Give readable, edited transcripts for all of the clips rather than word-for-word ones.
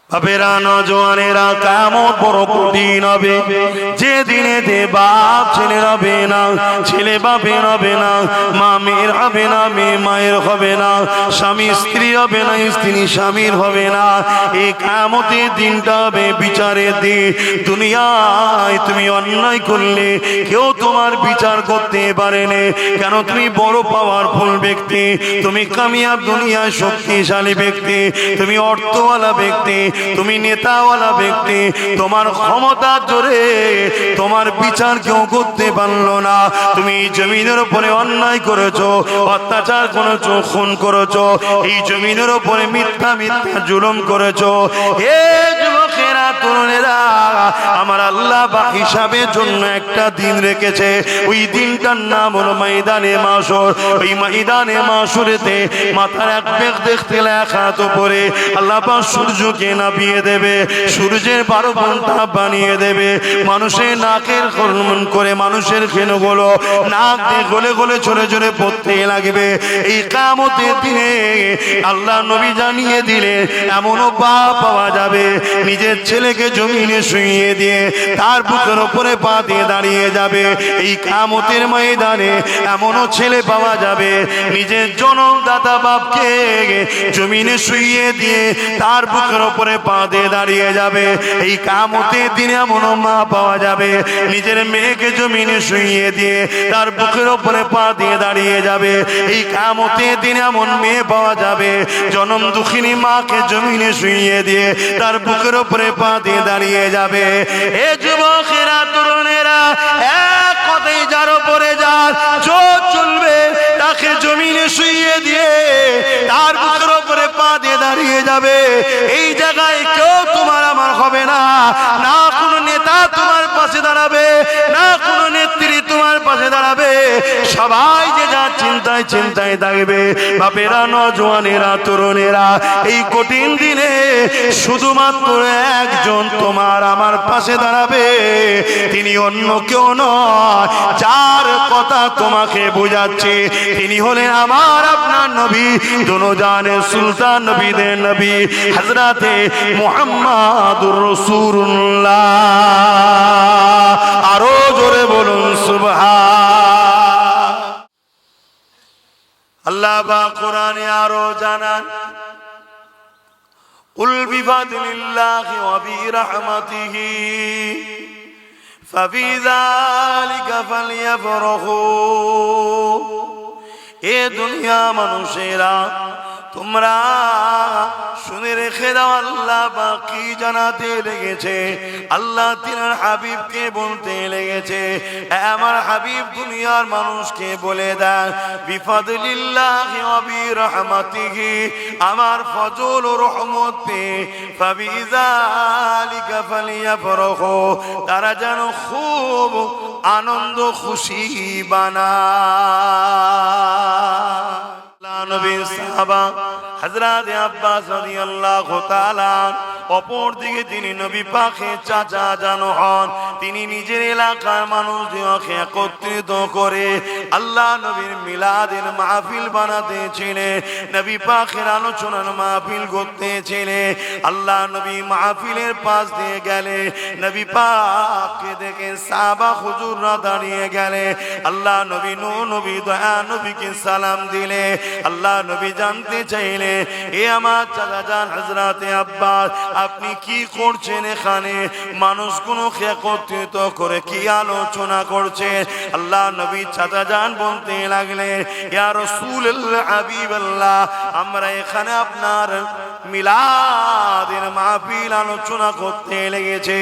বাপেরা নজওয়ানেরা কিয়ামত বড় কঠিন হবে, যে দিনে দে বাপ ছেলের হবে না, ছেলে বাপের হবে না, মা মেয়ের হবে না, মেয়ে মায়ের হবে না, স্বামী স্ত্রী হবে না, স্ত্রী স্বামীর হবে না। এই কিয়ামতের দিনটা হবে বিচারের দিন। দুনিয়ায় তুমি অন্যায় করলে কেউ তোমার বিচার করতে পারে না, কেন তুমি বড় পাওয়ারফুল ব্যক্তি, তুমি কামিয়াব দুনিয়ায় শক্তিশালী ব্যক্তি, তুমি অর্থওয়ালা ব্যক্তি, তুমি নেতাওয়ালা ব্যক্তি, তোমার ক্ষমতার জোরে তোমার বিচার কেউ করতে পারলো না। তুমি জমিনের উপরে অন্যায় করেছো, অত্যাচার করেছো, খুন করেছো, এই জমিনের উপরে মিথ্যা মিথ্যা জুলুম করেছো। হে যুবকেরা, তরুণেরা, আমার আল্লাহ বা হিসাবের জন্য একটা দিন রেখেছে। ওই দিনটার নাম হলো ময়দানে মাশর। ওই ময়দানে মাশরেতে মাথার এক বেগ দেখতে লেখা তো পরে আল্লাহ পাক সূর্যকে নামিয়ে দেবে, সূর্যের 12 ঘন্টা বানিয়ে দেবে। মানুষের নাকের কর্মন করে মানুষের খেনগুলো নাক দিয়ে গলে গলে চলে চলে পড়তে লাগবে। এই কিয়ামতের দিনে আল্লাহ নবী জানিয়ে দিলে এমনও বাপ পাওয়া যাবে নিজের ছেলেকে জমিনে শুইয়ে দিয়ে তার বুকের উপরে পা দিয়ে দাঁড়িয়ে যাবে। এই কিয়ামতের ময়দানে এমনও ছেলে পাওয়া যাবে নিজের জন্মদাতা বাপকে জমিনে শুইয়ে দিয়ে তার বুকের উপরে পা দিয়ে দাঁড়িয়ে যাবে। এই কিয়ামতের দিনে এমনও মা পাওয়া যাবে নিজের মেয়েকে জমিনে শুইয়ে দিয়ে তার বুকের উপরে পা দিয়ে দাঁড়িয়ে যাবে। এই কিয়ামতের দিনে এমন মেয়ে পাওয়া যাবে জনম দুঃখিনী মাকে জমিনে শুইয়ে দিয়ে তার বুকের উপরে পা দিয়ে দাঁড়িয়ে যাবে। এ যুবকেরা, তরুণেরা, এক কথাই যার উপরে যার জোর চলবে তাকে জমিনে শুইয়ে দিয়ে তার বুকের উপরে পা দিয়ে দাঁড়িয়ে যাবে। এই জায়গায় কেউ তোমার আমার হবে না, না কোনো নেতা তোমার পাশে দাঁড়াবে, না কোনো নেত্রী তোমার পাশে দাঁড়াবে। সবাই যে যার চিন্তায় চিন্তায় থাকবে। বাপেরা, নজওয়ানেরা, তরুণেরা, এই কঠিন দিনে শুধুমাত্র একজন তোমার আমার পাশে দাঁড়াবে, তিনি অন্য কেউ নয়। যার কথা তোমাকে বোঝাচ্ছে তিনি হলেন আমার আপনার নবী, দুনিয়ার সুলতান নবীদের নবী হযরতে মুহাম্মাদুর রাসূলুল্লাহ। আরো জোরে বলুন সুবহান। আল্লাহ পাক কোরআনে আরো জানান, কুল বিফাদলিল্লাহি ওয়া বিরহমাতিহি ফাবিযালিকা ফালইফরাহু। এ দুনিয়া মানুষেরা, তোমরা শুনে রেখে দাও, আল্লাহ পাক কি জানাতে লেগেছে। আল্লাহ তিনার হাবিবকে বলতে লেগেছে, আমার হাবিব দুনিয়ার মানুষকে বলে দেন, বিফাদলিল্লাহি ওয়া বিরহমাতিহি, আমার ফজল ও রহমত পে ফাবিযালিকা ফালইফরাহু, তারা যেন খুব আনন্দ খুশি বানায়। নবীর সাহাবা হযরত আব্বাস রাদিয়াল্লাহু তাআলা, অপর দিকে তিনি নবী পাকের চাচা জানো হন। তিনি নিজের এলাকার মানুষদেরকে একত্রিত করে আল্লাহ নবীর মিলাদের মাহফিল বানাতেছিলেন, নবী পাকের আলোচনার মাহফিল করতেছিলেন। আল্লাহ নবী মাহফিলের পাশ দিয়ে গেলে নবী পাককে দেখে সাহাবা হুজুররা দাঁড়িয়ে গেলে আল্লাহ নবী নবী দয়া নবীকে সালাম দিলে। আল্লাহ নবী জানতে চাইলে, এ আমার চাচা জান হযরতে আব্বাস, আপনি কি করছেন এখানে? মানুষগুলো একত্রিত করে কি আলোচনা করছেন? আল্লাহ নবী চাচা জান বলতে লাগলেন, ইয়া রাসূলুল্লাহ, হাবিবাল্লাহ, আমরা এখানে আপনার মিলাদের মাহফিল আলোচনা করতে লেগেছে,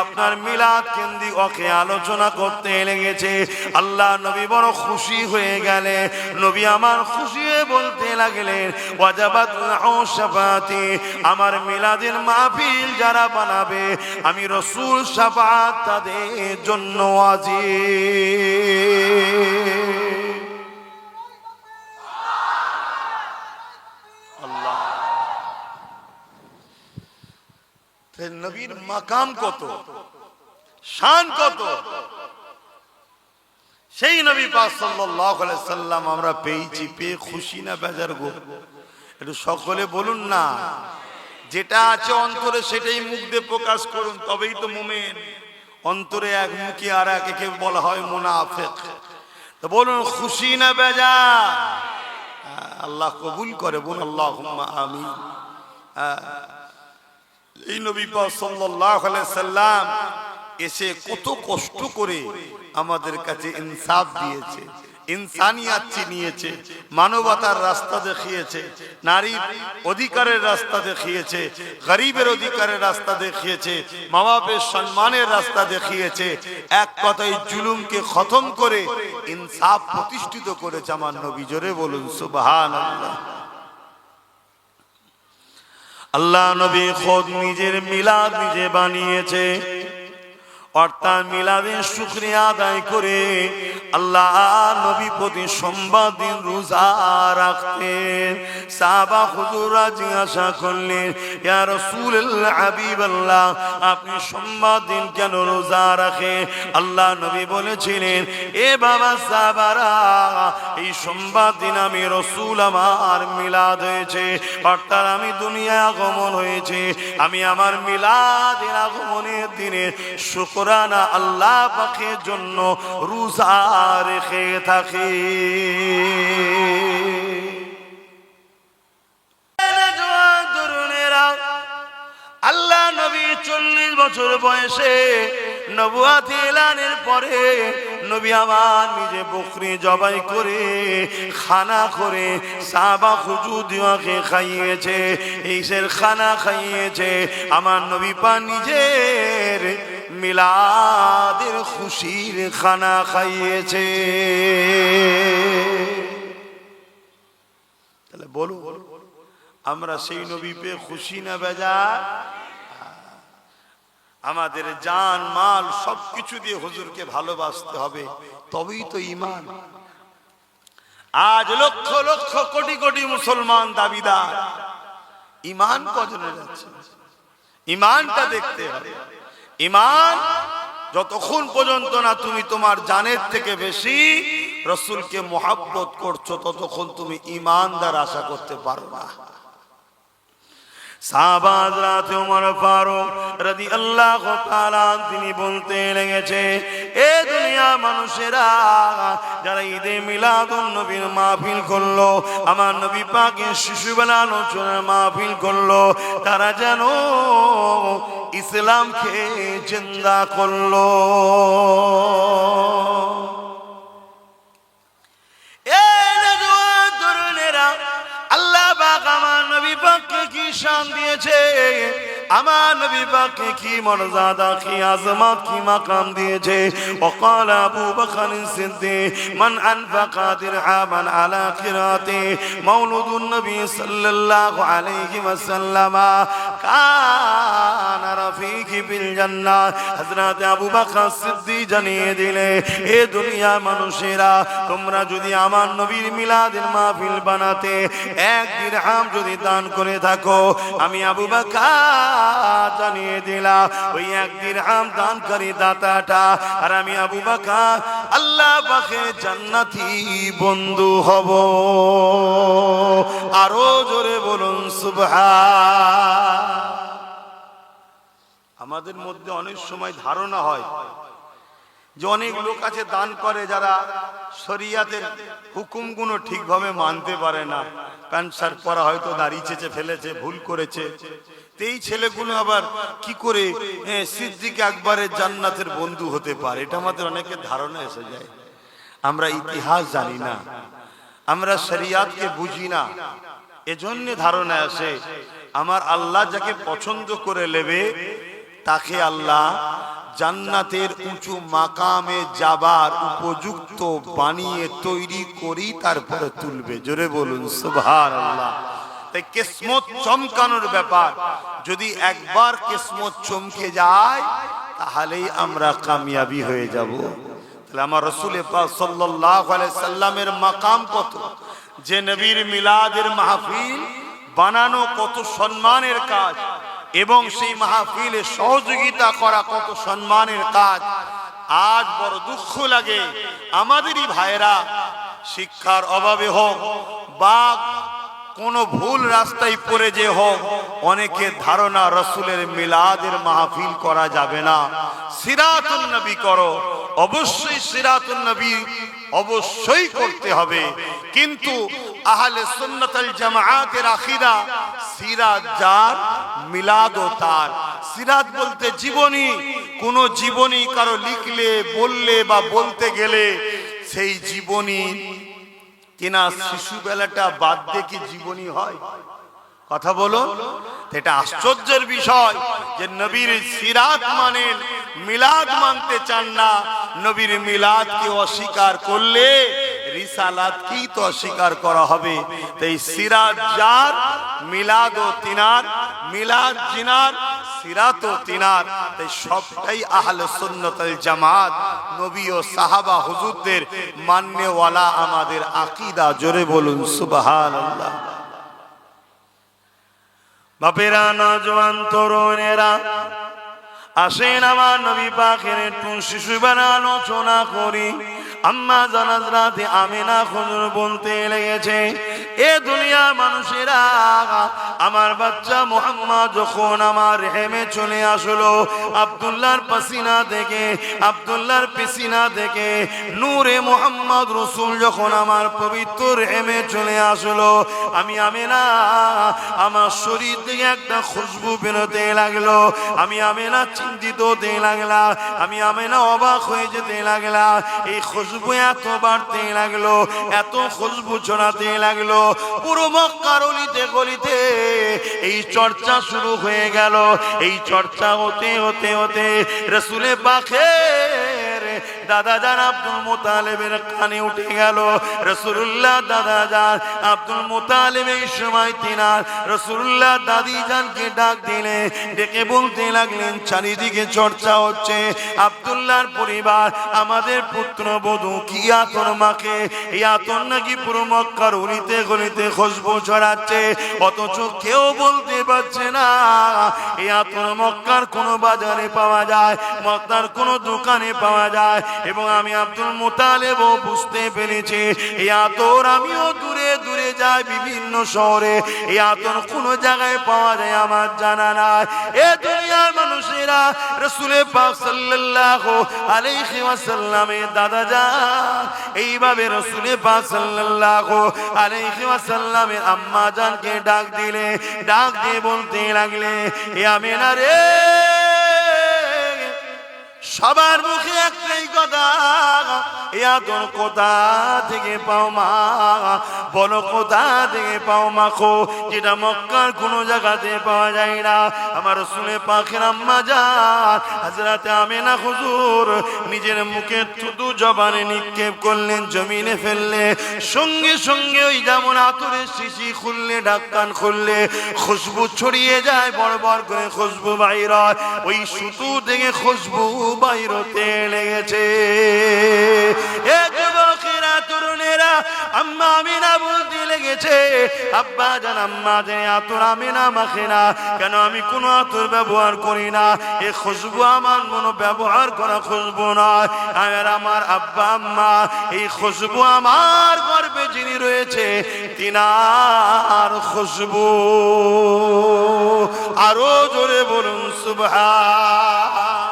আপনার মিলাদ কেন্দ্রিক ওকে আলোচনা করতে লেগেছে। আল্লাহ নবী বড় খুশি হয়ে গেলে। নবী আমার খুশি হয়ে বলতে লাগলেন, ওয়াজাবাত লাহু শাফাআতি, আমার মিলাদের মাহফিল যারা বানাবে আমি রাসূল শাফাআত তাদের জন্য ওয়াজিব। আল্লাহ, নবীর মাকাম কত, শান কত, সেই নবী পাক সাল্লাল্লাহু আলাইহি সাল্লাম আমরা পেয়েছি, পেয়ে খুশি না বেজার গো? একটু সকলে বলুন না। যেটা আছে অন্তরে সেটাই মুখ দিয়ে প্রকাশ করুন, তবেই তো মুমিন। অন্তরে এক মুখী আর একে বলা হয় মুনাফিক। তো বলুন খুশি না বেজার? আল্লাহ কবুল করে, বলুন আল্লাহুম্মা আমিন। এই নবী পাক সাল্লাল্লাহু আলাইহি সাল্লাম এসে কত কষ্ট করে আমাদের কাছে ইনসাফ দিয়েছে, ইনসানিয়াত চিনিয়েছে, মানবতার রাস্তা দেখিয়েছে, নারীর অধিকারের রাস্তা দেখিয়েছে, গরিবের অধিকারের রাস্তা দেখিয়েছে, মা বাপের সম্মানের রাস্তা দেখিয়েছে। এক কথায় জুলুমকে খতম করে ইনসাফ প্রতিষ্ঠিত করেছে আমার নবী। জোরে বলুন সুবহানাল্লাহ। আল্লাহ নবী খোদ নিজের মিলাদ নিজে বানিয়েছে, অর্থাৎ মিলাদের শুকরিয়া আদায় করে আল্লাহ নবী প্রতি সোমবার দিন রোজা রাখতেন। সাহাবা হুজুররা জিজ্ঞাসা করলেন, ইয়া রাসূলুল্লাহ হাবিবাল্লাহ, আপনি সোমবার দিন কেন রোজা রাখেন? আল্লাহ নবী বলেছিলেন, এ বাবা সাহাবারা, এই সোমবার দিন আমি রাসূল আমার মিলাদ হয়েছে, অর্থাৎ আমি দুনিয়ায় আগমন হয়েছে, আমি আমার মিলাদের আগমনের দিনে শুকরানা আল্লাহ পাকের জন্য রোজা রেখে থাকি। আল্লাহ নবী 40 বছর বয়সে নবুয়ত এলানের পরে নবী আমার নিজে বকরি জবাই করে খানা করে সাহাবা হুজুরকে খাইয়েছে, এইসের খানা খাইয়েছে। আমার নবী পাক নিজের মিলাদের খুশির খানা খাইয়েছে। তাহলে বলো, আমরা সেই নবী পেয়ে খুশি না বেজার? আমাদের জান মাল সবকিছু দিয়ে হুজুরকে ভালোবাসতে হবে, তবেই তো ঈমান। আজ লক্ষ লক্ষ কোটি কোটি মুসলমান দাবিদার, ঈমান কজনের আছে? ঈমানটা দেখতে হবে। ঈমান যতক্ষণ পর্যন্ত না তুমি তোমার জানের থেকে বেশি রাসূলকে মুহাব্বত করছো, ততক্ষণ তুমি ঈমানদার আশা করতে পারো না। সাহাবা হযরত ওমর ফারুক রাদিয়াল্লাহু তাআলা তিনি বলতে লেগেছে, এ দুনিয়া মানুষেরা যারা ঈদে মিলাদুন নবীর মাহফিল করলো, আমার নবী পাকের শিশুবেলা আলোচনার মাহফিল করলো, তারা যেন ইসলামকে জিন্দা করলো। আল্লাহ পাক আমার নবী পাককে কি শান দিয়েছে, আমার নবী পাককে কি মর্যাদা, কি আজমত, কি মাকাম দিয়েছে। ওয়াকাল আবু বকর সিদ্দিক, মান আনফাকা দিরহামান আলা কিরাতি মাউলুদুন নবী সাল্লাল্লাহু আলাইহি ওয়াসাল্লাম কানা রাফিকি বিল জান্নাহ। হযরত আবু বকর সিদ্দিক জানিয়ে দিলে, এ দুনিয়া মানুষেরা, তোমরা যদি আমার নবীর মিলাদের মাহফিল বানাতে 1 দিরহাম যদি দান করে থাকো, আমি আবু বকর জানিয়ে দিলাম ওই 1 দিরহাম দানকারী দাতাটা আর আমি আবু বকর আল্লাহ পাকের জান্নাতি বন্ধু হব। আরো জোরে বলুন সুবহান। আমাদের মধ্যে অনেক সময় ধারণা হয় যে অনেক লোক আছে দান করে যারা শরিয়াতের হুকুমগুলো ঠিকভাবে মানতে পারে না, প্যান্ট শার্ট পরা হয়তো দাড়ি চেঁচে ফেলেছে, ভুল করেছে। এই ছেলেগুলো আবার কি করে সিদ্দিক আকবরের জান্নাতের বন্ধু হতে পারে, এটা আমাদের অনেকের ধারণা এসে যায়। আমরা ইতিহাস জানি না, আমরা শরিয়াতকে বুঝি না, এজন্য ধারণা আসে। আমার আল্লাহ যাকে পছন্দ করে নেবে তাকে আল্লাহ জান্নাতের উঁচু মাকামে যাবার উপযুক্ত বানিয়ে তৈরি করি তারপরে তুলবে। জোরে বলুন সুবহানাল্লাহ। তাই কিসমত চমকানোর ব্যাপার, যদি একবার কিসমত চমকে যায় তাহলেই আমরা কামিয়াবি হয়ে যাব। তাহলে আমার রাসূল পাক সাল্লাল্লাহু আলাইহি সাল্লামের মাকাম কত, যে নবীর মিলাদের মাহফিল বানানো কত সম্মানের কাজ, এবং সেই মাহফিলে সহযোগিতা করা কত সম্মানের কাজ। আজ বড় দুঃখ লাগে আমাদেরই ভাইরা শিক্ষার অভাবে হোক বা কোনো ভুল রাস্তায় পড়ে যে হোক, অনেকের ধারণা রসুলের মিলাদের মাহফিল করা যাবে না, সিরাতুন নবী করো। অবশ্যই সিরাতুন নবী অবশ্যই করতে হবে, কিন্তু আহলে সুন্নাত ওয়াল জামাআতের আকীদা সিরাত যার মিলাদও তার। সিরাত বলতে জীবনী, কোন জীবনী কারো লিখলে বললে বা বলতে গেলে সেই জীবনী কিনা শিশুবেলাটা বাদ দিয়ে কি জীবনী হয়? কথা বলো। এটা আশ্চর্যের বিষয় যে নবীর সিরাত মানেন, মিলাদ মানতে চান না। নবীর মিলাদকে অস্বীকার করলে রিসালাতকেই তো অস্বীকার করা হবে। তাই সিরাত যার, মিলাদও তিনার, মিলাদ জিনার, সিরাতও তিনার। তাই সবটাই আহলে সুন্নাত ওয়াল জামাত, নবী ও সাহাবা হুজুরদের মাননেওয়ালা আমাদের আকীদা। জোরে বলুন সুবহানাল্লাহ। বাপেরা, নওজোয়ান তরুণেরা, আসেন আমার নবী পাকের একটু শিশুবেলা আলোচনা করি। আম্মা জান হযরত আমিনা হুজুর বলতে লেগেছে, এ দুনিয়ার মানুষেরা, আমার বাচ্চা মুহাম্মদ যখন আমার রেহেমে চলে আসলো, আব্দুল্লাহর পাসিনা থেকে, আব্দুল্লাহর পেসিনা থেকে নূরে মুহাম্মদ রাসূল যখন আমার পবিত্র রেহেমে চলে আসলো, আমি আমিনা, আমার শরীর থেকে একটা খুশবু বেরোতে লাগলো। আমি আমিনা চিন্তিত হতে লাগলা, আমি আমিনা অবাক হয়ে যেতে লাগলা। এই খুশবু এত বাড়তে লাগলো, এত খুশবু ছড়াতে লাগলো, পুরো মক্কার অলিতে গলিতে এই চর্চা শুরু হয়ে গেল। এই চর্চা হতে হতে হতে রাসূলে পাকের দাদা জান আব্দুল মুতালিবের কানে উঠে গেল। রাসূলুল্লাহ দাদা জান আব্দুল মুতালিব এই সময় তিনার রাসূলুল্লাহ দাদি জানকে ডাক দিলে, ডেকে বলতে লাগলেন, চারিদিকে চর্চা হচ্ছে, আব্দুল্লাহর পরিবার আমাদের পুত্রবধূ কি আতর মাখে, এই আতর নাকি পুরো মক্কার অলিতে গলিতে খুশবু ছড়াচ্ছে, অথচ কেউ বলতে পারছে না এই আতর মক্কার কোনো বাজারে পাওয়া যায়, মক্কার কোনো দোকানে পাওয়া যায়। এবং আমি আব্দুল মুতালিবও বুঝতে পেরেছি এই আতর আমিও দূরে দূরে যাই বিভিন্ন শহরে, এই আতর কোনো জায়গায় পাওয়া যায় আমার জানা নাই। এ দুনিয়ার মানুষেরা, রাসূল পাক সাল্লাল্লাহু আলাইহি ওয়াসাল্লামের দাদা জান এইভাবে রাসূল পাক সাল্লাল্লাহু আলাইহি ওয়াসাল্লামের আম্মা জানকে ডাক দিলে, ডাক দিয়ে বলতে লাগলে, এ আমিনা রে, সবার মুখে একটাই কথা, এ আতর কোথা থেকে পাও মা, বলো কোথা থেকে পাও মা খো, যেটা মক্কার কোনো জায়গাতে পাওয়া যায় না। আমার রাসূল পাকের আম্মা জান হযরত আমিনা হুজুর নিজের মুখে থুতু জবানে নিক্ষেপ করলেন, জমিনে ফেললে, সঙ্গে সঙ্গে ওই যেমন আতরের শিশি খুললে, ঢাককান খুললে খুশবু ছড়িয়ে যায়, বড় বড় করে খুশবু বাইর হয়, ওই সুতু থেকে খুশবু বাইর হতে লেগেছে। এ যুবকেরা, তরুণেরা, আম্মা আমিনা বলতে লেগেছে, আব্বা জান আম্মা জান আতর আমিনা মাখে না কেন, আমি কোনো আতর ব্যবহার করি না, এ খুশবু আমার মনো ব্যবহার করা খুশবু নয়। আর আমার আব্বা আম্মা, এই খুশবু আমার গর্ভে যিনি রয়েছে তিনার খুশবু। আরো জোরে বলুন সুবহান।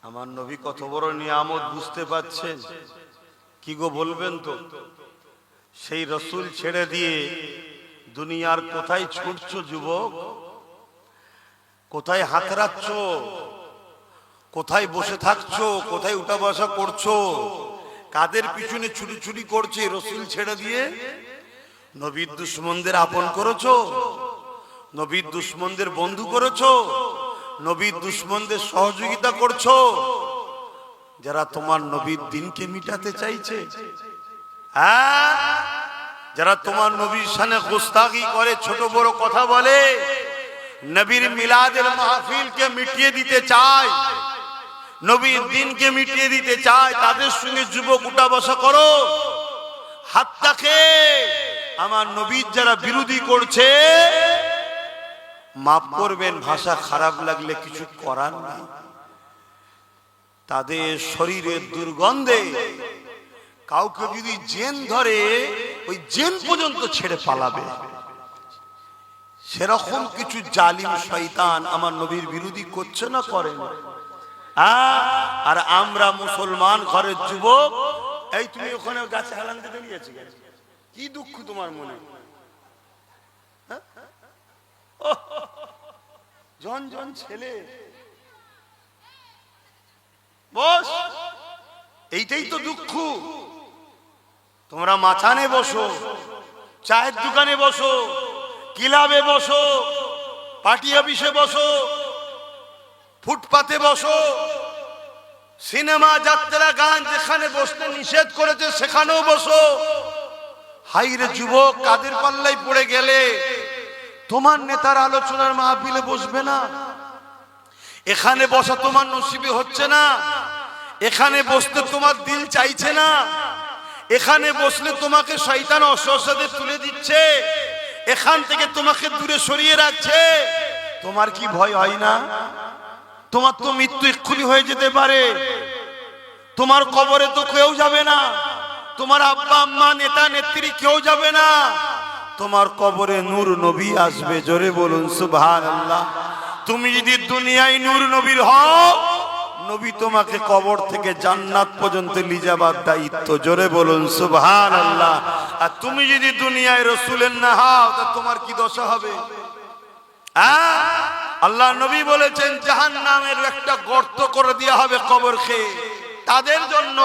আমার নবী কত বড় নিয়ামত বুঝতে পাচ্ছেন? কি গো বলবেন তো? সেই রসুল ছেড়ে দিয়ে দুনিয়ার কোথায় ছুটছো যুবক? কোথায় হাতড়াচ্ছ? কোথায় বসে থাকছো? কোথায় উঠা বসা করছো? কাদের পিছনে ছুটি ছুটি করছে? রসুল ছেড়ে দিয়ে নবীর দুশমনদের আপন করেছো, নবীর দুশমনদের বন্ধু করেছো, নবীর দুশমনদের সহযোগিতা করছো, যারা তোমার নবীর দিনকে মিটাতে চাইছে, হ্যাঁ, যারা তোমার নবীর শানে গোস্তাখি করে, ছোট বড় কথা বলে, নবীর মিলাদের মাহফিলকে মিটিয়ে দিতে চায়, নবীর দিনকে মিটিয়ে দিতে চায়, তাদের সঙ্গে যুবক উঠা বসা করো। হাতটাকে আমার নবীর যারা বিরোধী করছে, মাফ করবেন, ভাষা খারাপ লাগলে কিছু করার নেই। তাদের শরীরের দুর্গন্ধে কাউকে যদি জেন ধরে ওই জেন পর্যন্ত ছেড়ে পালাবে। সেরকম কিছু জালিম শয়তান আমার নবীর বিরোধী করছে না, করে না। আর আমরা মুসলমান ঘরের যুবক, এই তুমি ওখানে গাছে হেলান দিতে নিয়েছি, কি দুঃখ তোমার মনে? জন জন ছেলে বস, এইটাই তো দুঃখ। তোমরা মাথানে বসো, চায়ের দোকানে বসো, ক্লাবে বসো, পার্টি অফিসে বসো, ফুটপাতে বসো, সিনেমা যাত্রা গান যেখানে বসতে নিষেধ করেছে সেখানেও বসো। হাইরে যুবক, কাদের পাল্লাই পড়ে গেলে? তোমার নেতার আলোচনার মাহফিলে বসবে না, এখানে বসা তোমার নসিবে হচ্ছে না, এখানে বসতে তোমার দিল চাইছে না, এখানে বসলে তোমাকে শয়তান অসহসাদে তুলে দিচ্ছে, এখান থেকে তোমাকে দূরে সরিয়ে রাখছে। তোমার কি ভয় হয় না? তোমার তো মৃত্যু এক্ষুনি হয়ে যেতে পারে, তোমার কবরে তো কেউ যাবে না, তোমার আব্বা আম্মা নেতা নেত্রী কেউ যাবে না, তোমার কবরে নূর নবী আসবে। জোরে বলুন সুবহানাল্লাহ। তুমি যদি দুনিয়ায় নূর নবীর হও, নবী তোমাকে কবর থেকে জান্নাত পর্যন্ত নিয়ে যাবার দায়িত্ব। জোরে বলুন সুবহানাল্লাহ। আর তুমি যদি দুনিয়ায় রাসূলের না হও, তা তোমার কি দশা হবে? আল্লাহ নবী বলেছেন জাহান্নামের একটা গর্ত করে দেওয়া হবে কবরকে তাদের জন্য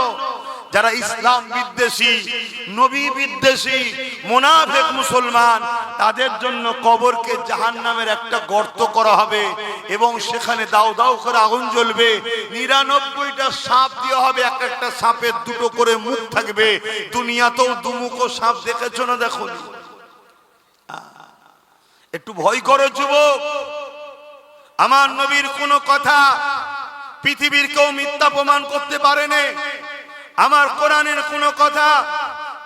যারা ইসলাম বিদ্বেষী, নবী বিদ্বেষী, মুনাফিক মুসলমান, তাদের জন্য কবরকে জাহান্নামের একটা গর্ত করা হবে এবং সেখানে দাও দাও করে আগুন জ্বলবে। 99টা সাপ দেওয়া হবে, এক একটা সাপের দুটো করে মুখ থাকবে। দুনিয়াতেও দুমুখো সাপ দেখেছো না? দেখো, একটু ভয় করো যুবক। আমার নবীর কোনো কথা পৃথিবীর কেউ মিথ্যা প্রমাণ করতে পারেনি। আমার কোরআনের কোনো কথা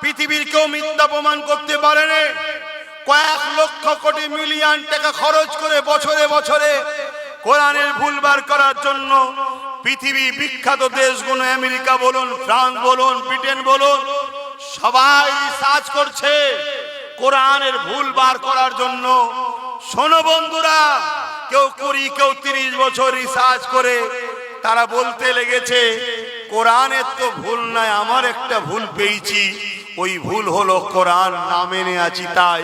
পৃথিবীর কেউ মিথ্যা প্রমাণ করতে পারেনি। কয়েক লক্ষ কোটি মিলিয়ন টাকা খরচ করে বছরে বছরে কোরআনের ভুল বার করার জন্য পৃথিবী বিখ্যাত দেশগুলো, আমেরিকা বলুন, ফ্রান্স বলুন, ব্রিটেন বলুন, সবাই রিসার্চ করছে কোরআনের ভুল বার করার জন্য। শোনো বন্ধুরা, কেউ 20, কেউ 30 বছর রিসার্চ করে তারা বলতে লেগেছে কোরআনের তো ভুল নাই, আমার একটা ভুল পেয়েছি, ওই ভুল হলো কোরআন না মেনে আছি। তাই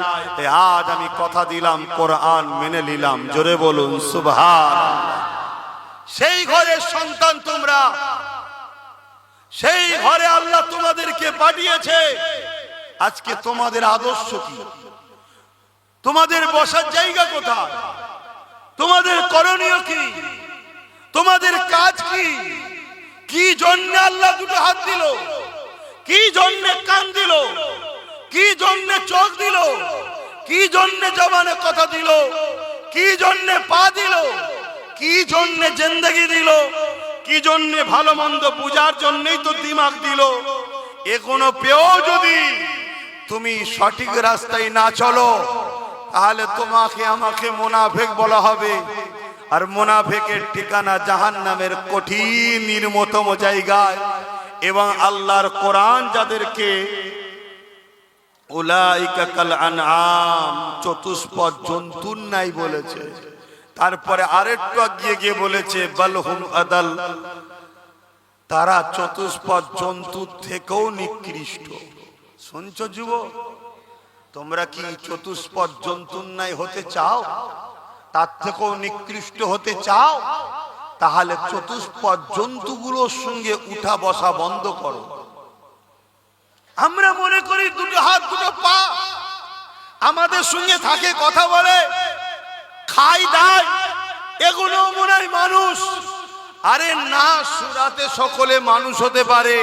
আজ আমি কথা দিলাম, কোরআন মেনে নিলাম। জোরে বলুন সুবহানাল্লাহ। সেই ঘরের সন্তান তোমরা, সেই ঘরে আল্লাহ তোমাদেরকে পাঠিয়েছে। আজকে তোমাদের আদর্শ কি? তোমাদের বসার জায়গা কোথায়? তোমাদের করণীয় কি? তোমাদের কাজ কি? কি জন্য আল্লাহ দুটো হাত দিল? কি জন্য কান দিল? কি জন্য চোখ দিল? কি জন্য জবানে কথা দিল? কি জন্য পা দিল? কি জন্য জিন্দেগি দিল? কি জন্য ভালো মন্দ বুঝার জন্যই তো দিমাগ দিল। এগুলো পেও যদি তুমি সঠিক রাস্তায় না চলো, তাহলে তোমাকে আমাকে মুনাফিক বলা হবে। আর মুনাফিকের ঠিকানা জাহান্নামের কঠিন নির্মমতম জায়গায়। এবং আল্লাহর কোরআন যাদেরকে উলাইকা কাল আনআম, চতুষ্পদ জন্তুর নাই বলেছে, তারপরে আরেকটু গিয়ে বলেছে বালহুম আদাল, তারা চতুষ্পদ জন্তুর থেকেও নিকৃষ্ট। শুনছো যুবক, তোমরা কি চতুষ্পদ জন্তুর নাই হতে চাও? তার থেকেও নিকৃষ্ট হতে চাও? তাহলে চতুষ্পদ জন্তুগুলোর সঙ্গে উঠা বসা বন্ধ করো। আমরা মনে করি দুটো হাত দুটো পা আমাদের সঙ্গে থাকে, কথা বলে, খাই দায়, এগুলো মনে হয় মানুষ। আরে না, সূরাতে সকলে মানুষ হতে পারে।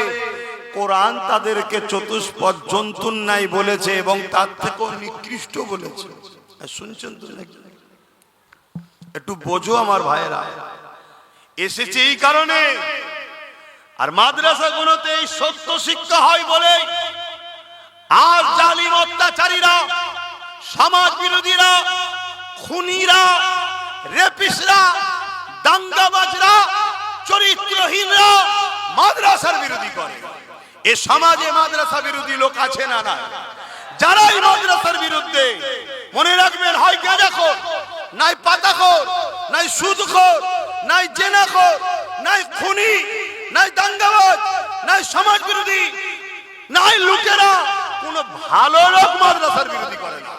কোরআন তাদেরকে চতুষ্পদ জন্তুর নাই বলেছে এবং তার থেকেও নিকৃষ্ট বলেছে। শুনছেন তো নাকি? একটু বোঝো আমার ভাইয়েরা, এসেছে এই কারণে। আর মাদ্রাসাগুলোতে এই সত্য শিক্ষা হয় বলে আজ জালিম অত্যাচারীরা, সমাজ বিরোধীরা খুনিরা, রেপিস্টরা, দাঙ্গাবাজরা, চরিত্রহীনরা মাদ্রাসার বিরোধী করে। এ সমাজে মাদ্রাসা বিরোধী লোক আছে না না? যারাই মাদ্রাসার বিরুদ্ধে, মনে রাখবেন, হয় গাঁজাখোর, নাই পাতাখোর, নাই সুদখোর, নাই জেনাখোর, নাই খুনি, নাই দাঙ্গাবাজ, নাই সমাজ বিরোধী, নাই লুটেরা, কোন ভালো লোক মাদ্রাসার বিরোধী করে না।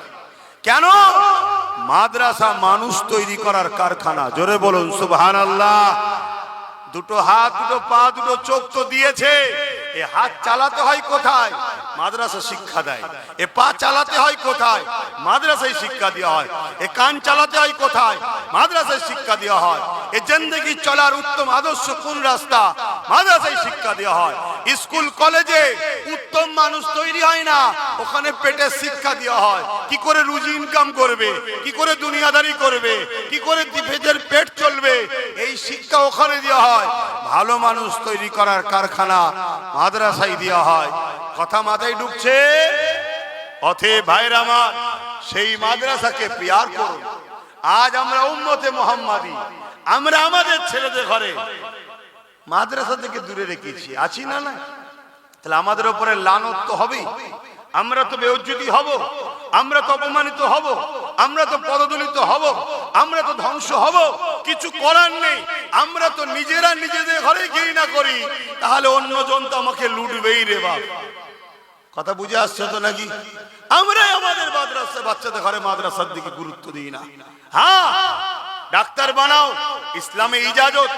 কেন? মাদ্রাসা মানুষ তৈরি করার কারখানা। জোরে বলুন সুবহানাল্লাহ। দুটো হাত, দুটো পা, দুটো চোখ তো দিয়েছে। এ হাত চালাতে হয় কোথায়? মাদ্রাসা শিক্ষা দেয়। এ পা চালাতে হয় কোথায়? মাদ্রাসায় শিক্ষা দেওয়া হয়। এ কান চালাতে হয় কোথায়? মাদ্রাসায় শিক্ষা দেওয়া হয়। এ জিন্দেগি চলার উত্তম আদর্শ কোন রাস্তা? মাদ্রাসায় শিক্ষা দেওয়া হয়। স্কুল কলেজে উত্তম মানুষ তৈরি হয় না, ওখানে পেটের শিক্ষা দেওয়া হয়। কি করে রুজি ইনকাম করবে, কি করে দুনিয়াদারি করবে, কি করে দিফেজের পেট চলবে, এই শিক্ষা ওখানে দেওয়া হয়। ভালো মানুষ তৈরি করার কারখানা মাদ্রাসায় দেওয়া হয়। কথা মাথায় ঢুকছে? অতএব ভাইরা আমার, সেই মাদ্রাসাকে প্যার করুন। আজ আমরা উম্মতে মুহাম্মাদি, আমরা আমাদের ছেলেদের ঘরে মাদ্রাসা থেকে দূরে রেখেছি, আছি না না? তাহলে আমাদের উপরে লানত তো হবেই। আমরা তো বেইজ্জতি হব, আমরা তো অপমানিত হব, আমরা তো পদদলিত হব, আমরা তো ধ্বংস হব। কিছু করার নেই। আমরা তো নিজেরা নিজেদের ঘরে ঘৃণা করি, তাহলে অন্যজন তো আমাকে লুটবেই রে বাপ। কথা বুঝে আসছে তো নাকি? আমরাই আমাদের মাদ্রাসা, বাচ্চাদের ঘরে মাদ্রাসার দিকে গুরুত্ব দিই না। হ্যাঁ, ডাক্তার বানাও, ইসলামে ইজাজত।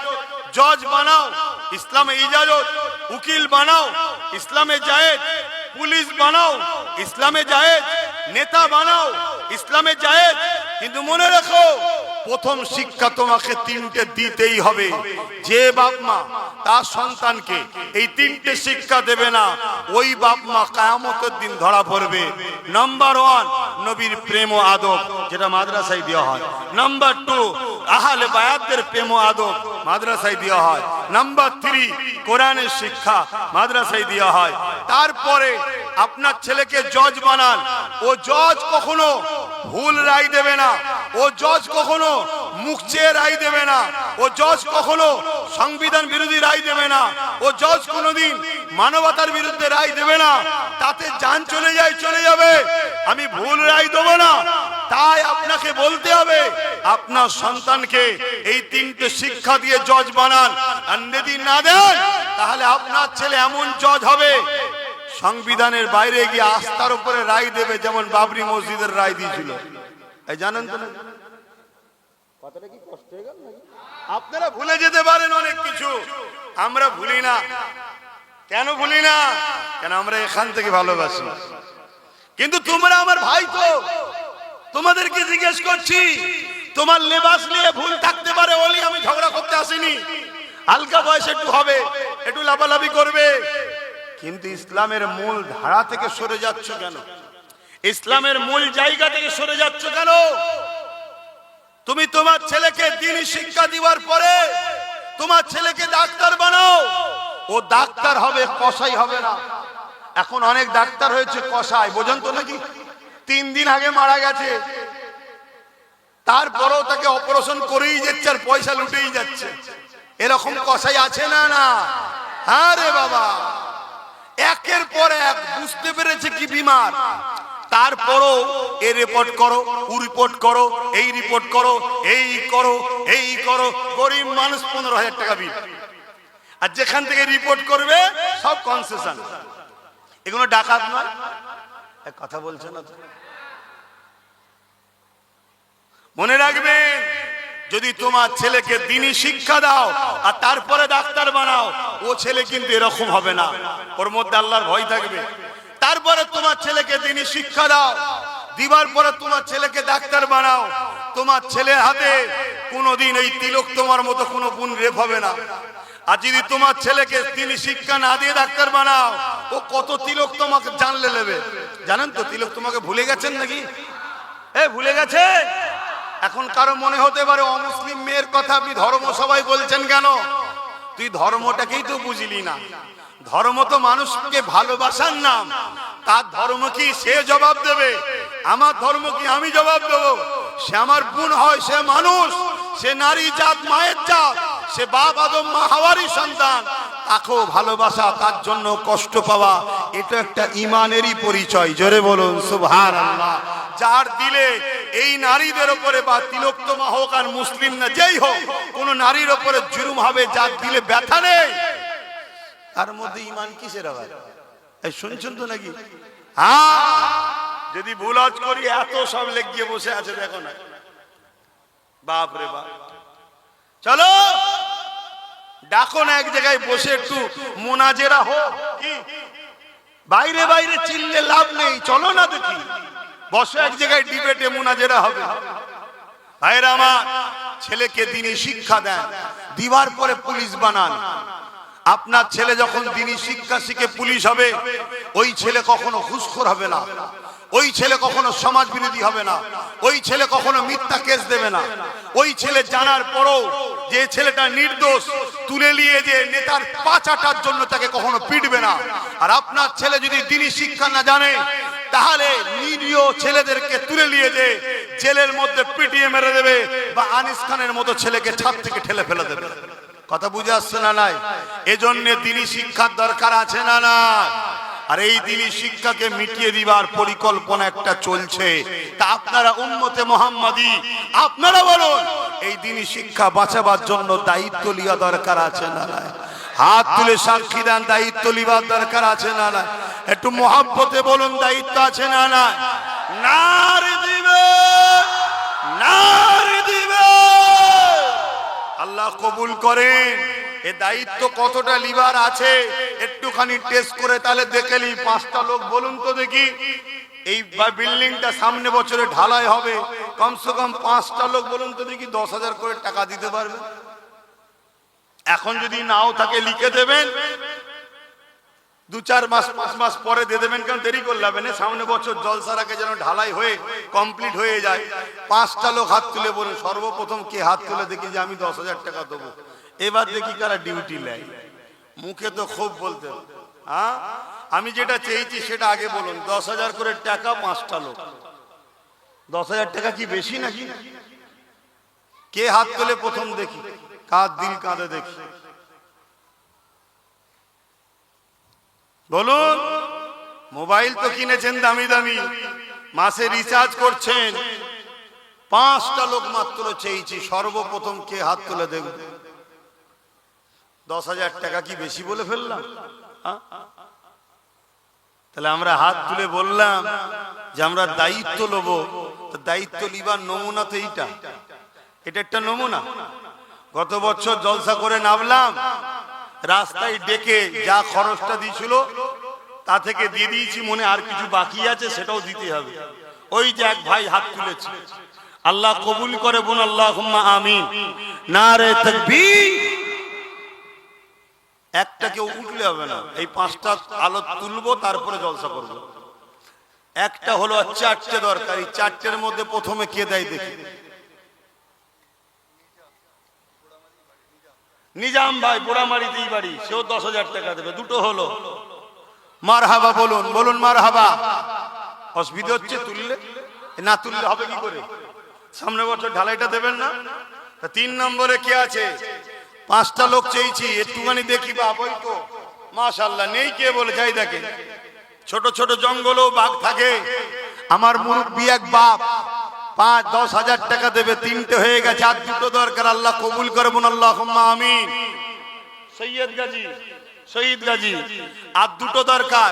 জজ বানাও, ইসলামে ইজাজত। উকিল বানাও, ইসলামে জায়েজ। পুলিশ বানাও, ইসলামে জায়েজ। নেতা বানাও, ইসলামে জায়েজ। কিন্তু মনে রাখো, প্রথম শিক্ষা তোমাকে তিনটে দিতেই হবে। যে বাপ মা তার সন্তানকে এই তিনটে শিক্ষা দেবে না, ওই বাপ মা কিয়ামতের দিন ধরা পড়বে। নাম্বার 1, নবীর প্রেম ও আদব, যেটা মাদ্রাসায় দেওয়া হয়। নাম্বার 2, আহলে বায়াতদের প্রেম ও আদব, মাদ্রাসায় দেওয়া হয়। নাম্বার 3, কোরআনের শিক্ষা, মাদ্রাসায় দেওয়া হয়। তারপরে আপনার ছেলেকে জজ বানান। ও জজ কখনো ভুল রায় দেবে না, ও জজ কখনো মুখ চেয়ে রায় দেবে না, ও জজ কখনো সংবিধান বিরোধী রায় দেবে না, ও জজ কোনোদিন মানবতার বিরুদ্ধে রায় দেবে না। তাতে জান চলে যায়, চলে যাবে। আমি ভুল রায় দেবো না। তাই আপনাকে বলতে হবে, আপনার সন্তানকে এই তিনটে শিক্ষা দিয়ে জজ বানান। আর যদি না দেন, তাহলে আপনার ছেলে এমন জজ হবে, সংবিধানের বাইরে গিয়ে আস্থার উপরে রায় দেবে, যেমন বাবরি মসজিদের রায় দিয়েছিল। এই জানেন তো না? কথাটা কি কষ্ট হয়ে গেল নাকি? আপনারা ভুলে যেতে পারেন অনেক কিছু, আমরা ভুলি না। কেন ভুলি না? কেন আমরা এখান থেকে ভালোবাসি। কিন্তু তোমরা আমার ভাই, তো তোমাদেরকে জিজ্ঞেস করছি, তোমার লেবাস নিয়ে ভুল থাকতে পারে, বলি আমি ঝগড়া করতে আসিনি। হালকা বয়সে একটু হবে, একটু লাফালাফি করবে, কিন্তু ইসলামের মূল ধারা থেকে সরে যাচ্ছ কেন? ইসলামের মূল জায়গা থেকে সরে যাচ্ছ কেন? তুমি তোমার ছেলেকে দ্বীনি শিক্ষা দিবার পরে তোমার ছেলেকে ডাক্তার বানাও। ও ডাক্তার হবে, কসাই হবে না। এখন অনেক ডাক্তার হয়েছে কসাই, বোঝেন তো নাকি? 3 দিন আগে মারা গেছে, তারপরেও তাকে অপারেশন করেই যাচ্ছে আর পয়সা লুটেই যাচ্ছে। এরকম কসাই আছে না না? হ্যাঁ রে বাবা, একের পর এক বুঝতে পেরেছে কি বিমার, তারপরও এ রিপোর্ট করো, ও রিপোর্ট করো, এই রিপোর্ট করো, এই করো, এই করো। গরিব মানুষ 15,000 টাকা বিল। আর যেখান থেকে রিপোর্ট করবে সব কনসেশন। এগুলো ডাকাত নয়? এক কথা বলছে না তো? মনে রাখবেন, যদি তোমার ছেলেকে দ্বীনি শিক্ষা দাও আর তারপরে ডাক্তার বানাও, ও ছেলে কিন্তু এরকম হবে না, ওর মধ্যে আল্লাহর ভয় থাকবে। তারপরে তোমার ছেলেকে দ্বীনি শিক্ষা দাও, দিবার পরে তোমার ছেলেকে ডাক্তার বানাও, তোমার ছেলের হাতে কোনোদিন এই তিলক তোমার মতো কোনো গুণ রেপ হবে না। আর যদি তোমার ছেলেকে দ্বীনি শিক্ষা না দিয়ে ডাক্তার বানাও, ও কত তিলক তোমাকে জানলে নেবে। জানেন তো তিলক তোমাকে ভুলে গেছেন নাকি? ভুলে গেছে? এখন কারো মনে হতে পারে অমুসলিম মেয়ের কথা আপনি ধর্ম সবাই বলছেন কেন? তুই ধর্মটাকেই তো বুঝলি না। ধর্ম তো মানুষকে ভালোবাসার নাম। তার ধর্ম কি সে জবাব দেবে, আমার ধর্ম কি আমি জবাব দেবো? সে আমার বোন হয়, সে মানুষ, সে নারী জাত, মায়ের জাত, সে বাপ আদম মা হাওয়ারই সন্তান, তাকেও ভালোবাসা, তার জন্য কষ্ট পাওয়া, এটা একটা ইমানেরই পরিচয়। জোরে বলুন সুবহানাল্লাহ। যার দিলে এই নারীদের উপরে বা তিলোত্তমা হোক আর মুসলিম না যেই হোক, কোন নারীর উপরে জুলুম হবে, যার দিলে ব্যথা নেই, তার মধ্যে ইমান কিসের আবার? এই শুনছেন তো নাকি? হ্যাঁ, যদি ভুল করি এত সব লেগিয়ে বসে আছে, দেখো না, বাপ রে বাপ। চলো ডাকো না এক জায়গায় বসে একটু মোনাজেরা হোক। কি বাইরে বাইরে চিল্লে লাভ নেই, চলো না দেখি, বসো এক জায়গায়, ডিবেটে মোনাজেরা হবে। ভাইরা আমার, ছেলেকে দিনী শিক্ষা দেন, দিবার পরে পুলিশ বানান। আপনার ছেলে যখন দিনী শিক্ষা শিখে পুলিশ হবে, ওই ছেলে কখনো ঘুষখোর হবে না, ওই ছেলে কখনো সমাজ বিরোধী হবে না, ওই ছেলে কখনো মিথ্যা কেস দেবে না। ওই ছেলে জানার পরও যে ছেলেটা নির্দোষ, তুলে নিয়ে যে নেতার পাচাটার জন্য তাকে কখনো পিটবে না। আর আপনার ছেলে যদি দিনী শিক্ষা না জানে, তাহলে নিরীহ ছেলেদেরকে তুলে নিয়ে যে জেলের মধ্যে পিটিয়ে মেরে দেবে, বা আনিস খানের মতো ছেলেকে ছাদ থেকে ঠেলে ফেলে দেবে। কথা বুঝে আসছে না? নাই? এজন্য দিনী শিক্ষার দরকার আছে না না? আর এই দিনী শিক্ষাকে মিটিয়ে দিবার পরিকল্পনা একটা চলছে। তা আপনারা উম্মতে মুহাম্মাদি, আপনারা বলুন, এই দিনী শিক্ষা বাঁচাবার জন্য দায়িত্ব লিয়া দরকার আছে না নাই? হাত তুলে সাক্ষী দেন, দায়িত্ব লিবার দরকার আছে না নাই? একটু মহব্বতে বলুন, দায়িত্ব আছে না নাই? নারী দিবে, নারী দিবে। আল্লাহ কবুল করেন। এ দায়িত্ব কতটা লিবার আছে একটুখানি টেস্ট করে তাহলে দেখে নি। 5টা লোক বলুন তো দেখি, এই বিল্ডিংটা সামনে বছরে ঢালাই হবে, কমসে কম 5টা লোক বলুন তো দেখি 10,000 করে টাকা দিতে পারবে? এখন যদি নাও থাকে লিখে দেবেন, 2-4 মাস 5 মাস পরে দিয়ে দেবেন, কারণ দেরি করলে হবে না। সামনে বছর জলসার আগে যেন ঢালাই হয়ে কমপ্লিট হয়ে যায়। 5টা লোক হাত তুলে বলুন, সর্বপ্রথম কে হাত তুলে দেখি যে আমি 10,000 টাকা দেবো। এবার দেখি কারা ডিউটি নেয়। মুখে তো খুব বলতে, হ্যাঁ আমি যেটা চেয়েছি সেটা আগে বলুন। 10,000 করে টাকা, 5টা লোক। 10,000 টাকা কি বেশি নাকি? কে হাত তুলে প্রথম দেখি, কার দিল কাঁদে দেখি, বলুন। মোবাইল তো কিনেছেন দামি দামি, মাসে রিচার্জ করছেন, 5টা লোক মাত্র চেয়েছি, সর্বপ্রথম কে হাত তুলে দেখবে? 10,000 টাকা কি বেশি বলে ফেললাম? তাহলে আমরা হাত তুলে বললাম যে আমরা দায়িত্ব নেব। তো দায়িত্ব লিবার নমুনা তো এইটা, এটা একটা নমুনা। গত বছর জলসা করে নামলাম, রাস্তায় ডেকে যা খরচটা দিয়েছিল তা থেকে দিয়ে দিয়েছি, মনে আর কিছু বাকি আছে সেটাও দিতে হবে। ওই যে এক ভাই হাত তুলেছে, আল্লাহ কবুল করে বোন, আল্লাহুম্মা আমিন। নারে তাকবীর। একটা কেউ উঠলে হবে না, এই 5টা আলো তুলবো, তারপরে জলসা করব। একটা হলো 4টে দরকার, এই 4টের মধ্যে প্রথমে কে দেয় দেখি? নিজাম ভাই, পোড়ামারিতেই বাড়ি, সেও 10,000 টাকা দেবে। 2টো হলো। মারহাবা বলুন, বলুন মারহাবা। অসুবিধা হচ্ছে তুললে? না তুললে হবে কি করে? সামনে বছর ঢালাইটা দেবেন না? 3 নম্বরে কে আছে? 5টা লোক চেয়েছি, একটুখানি দেখি বাপ। ওই তো মাশাআল্লাহ, নেই কে বলে? যাই দেখেন, ছোট ছোট জঙ্গলেও বাঘ থাকে। আমার মুরব্বি এক বাপ 5-10 হাজার টাকা দেবে, 3টে হয়ে গেছে, আর 2টো দরকার। আল্লাহ কবুল করবেন, আল্লাহুম্মা আমিন। সৈয়দ গাজী, শহীদ গাজী, আর 2টো দরকার।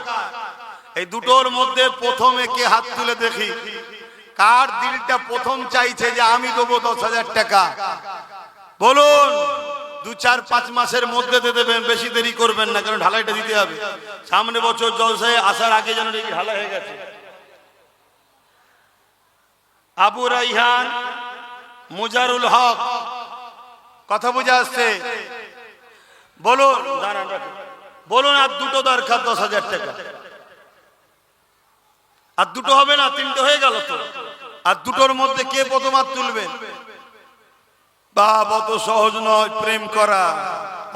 এই 2টোর মধ্যে প্রথমে কে হাত তুলে দেখি? কার দিলটা প্রথম চাইছে যে আমি দেবো 10,000 টাকা? বলুন। 2-4-5 মাসের মধ্যে দিয়ে দেবেন, বেশি দেরি করবেন না, কারণ ঢালাইটা দিতে হবে। সামনে বছর জলসায় আসার আগে যেন দেখি ঢালাই হয়ে গেছে। আবু রাইহান, মুজারুল হক, কথা বুঝে আসছে? বলুন, বলুন। আর 2টো দরকার, 10,000 টাকা। আর 2টো হবে না, 3টে হয়ে গেল তো। আর 2টোর মধ্যে কে প্রথম হাত তুলবেন? বাপ, অত সহজ নয় প্রেম করা,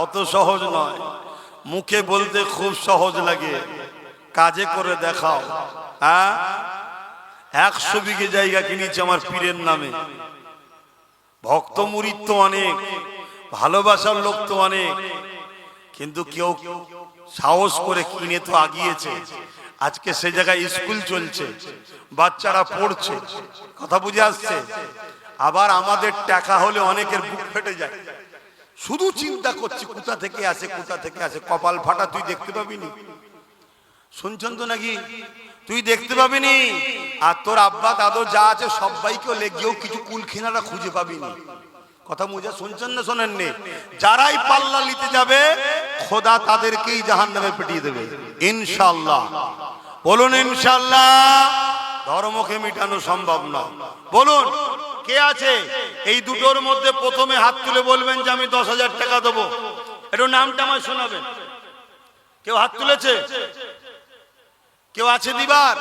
অত সহজ নয়। মুখে বলতে খুব সহজ লাগে, কাজে করে দেখাও। হ্যাঁ, 100 বিঘে জায়গা কিনেছে আমার পীরের নামে। ভক্ত মুরিদ তো অনেক, ভালোবাসার লোক তো অনেক, কিন্তু কেউ সাহস করে কিনে তো আগিয়েছে। আজকে সে জায়গায় স্কুল চলছে, বাচ্চারা পড়ছে, কথা বুঝে আসছে। আবার আমাদের টাকা হলে অনেকের বুক ফেটে যায়, শুধু চিন্তা করছি কোথা থেকে আসে, কোথা থেকে আসে। কপাল ফাটা তুই দেখতে পাবিনি, শুনছেন তো নাকি? তুই দেখতে পাবিনি, আর তোর আব্বা দাদু যা আছে সবাইকেও লেগেও কিছু কুলখিনারা খুঁজে পাবিনি। কথা মুজা শুনছেন না শোনেননি? যারাই পাল্লা নিতে যাবে খোদা তাদেরকেই জাহান্নামে পেটিয়ে দেবে ইনশাআল্লাহ। বলুন ইনশাআল্লাহ। ধর্মকে মিটানো সম্ভব না। বলুন কে আছে এই দুটোর মধ্যে? প্রথমে হাত তুলে বলবেন যে আমি 10,000 টাকা দেবো। একটু নামটা আমায় শোনাবেন। কেউ হাত তুলেছে? কেউ আছে দিবার?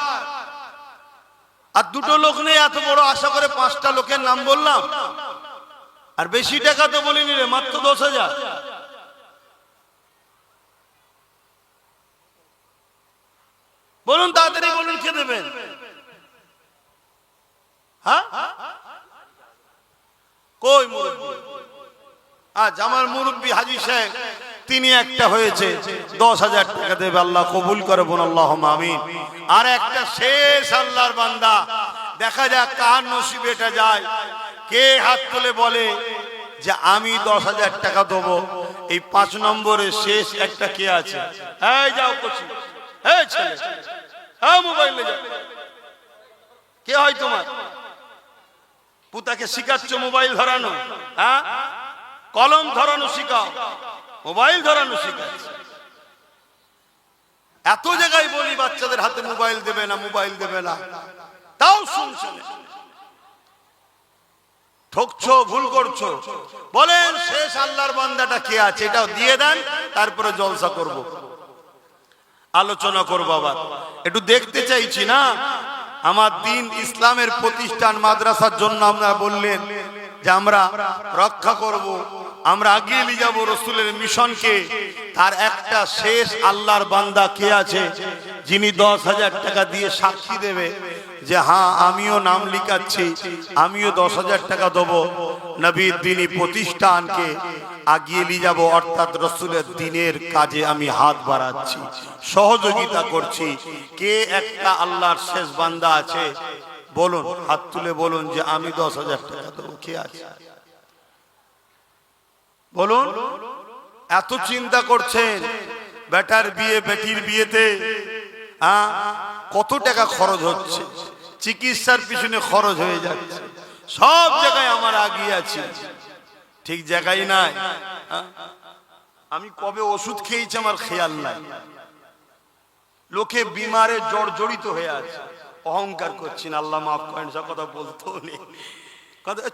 আর দুটো লোক নেই, এত বড় আশা করে 5টা লোকের নাম বললাম, আর বেশি টাকা তো বলিনি রে, মাত্র 10,000। বলুন তাড়াতাড়ি বলুন, কে দেবেন? হ্যাঁ কই মুরব্বী? আজ আমার মুরব্বী হাজী সাহেব তিনি একটা হয়েছে, 10,000 টাকা দেবে। আল্লাহ কবুল করে, বোন আল্লাহুম্মা আমিন। আর একটা শেষ আল্লাহর বান্দা, দেখা যাক কার নসিবে এটা যায়। কে হাত তুলে বলে যে আমি 10,000 টাকা দেবো? এই 5 নম্বরে শেষ একটা কে আছে? এই যাও কচি, এই ছেলে, এই মোবাইলে যাও। কে হয় তোমার? পুতাকে শিখাচ্ছ মোবাইল ধরানো? হ্যাঁ, কলম ধরানো শিখাও, মোবাইল ধরানো শিখাচ্ছ। এত জায়গায় বলি বাচ্চাদের হাতে মোবাইল দেবে না, মোবাইল দেবে না, তাও শুনছো না। ঠকছো, ভুল করছো। বলেন শেষ আল্লাহর বান্দাটা কে আছে? এটাও দিয়ে দেন, তারপরে জলসা করব, আলোচনা করবো। আবার একটু দেখতে চাইছি না আমার দিন ইসলামের প্রতিষ্ঠান মাদ্রাসার জন্য আপনারা বললেন যে আমরা রক্ষা করব, আমরা আগিয়ে নিয়ে যাবো রসুলের মিশনকে। তার একটা শেষ আল্লাহর বান্দা কে আছে যিনি 10,000 টাকা দিয়ে সাক্ষী দেবে যে হ্যাঁ আমিও নাম লিখাচ্ছি, আমিও 10,000 টাকা দেবো, নবীর দ্বীনি প্রতিষ্ঠানকে আগিয়ে নিয়ে যাবো, অর্থাৎ রসুলের দ্বীনের কাজে আমি হাত বাড়াচ্ছি, সহযোগিতা করছি। কে একটা আল্লাহর শেষ বান্দা আছে? বলুন, হাত তুলে বলুন যে আমি 10,000 টাকা দেবো। কে আছে বলুন? এত চিন্তা করছেন বেটার বিয়ে, বেটির বিয়েতে কত টাকা খরচ হচ্ছে, চিকিৎসার পিছনে খরচ হয়ে যাচ্ছে, সব জায়গায় আমার আগিয়ে আছি, ঠিক জায়গায় নাই। আমি কবে ওষুধ খেয়েছি আমার খেয়াল নাই। লোকে বিমারে জর্জরিত হয়ে আছে, অহংকার করছি না, আল্লাহ মাফ করেন, সব কথা বলতেও নেই।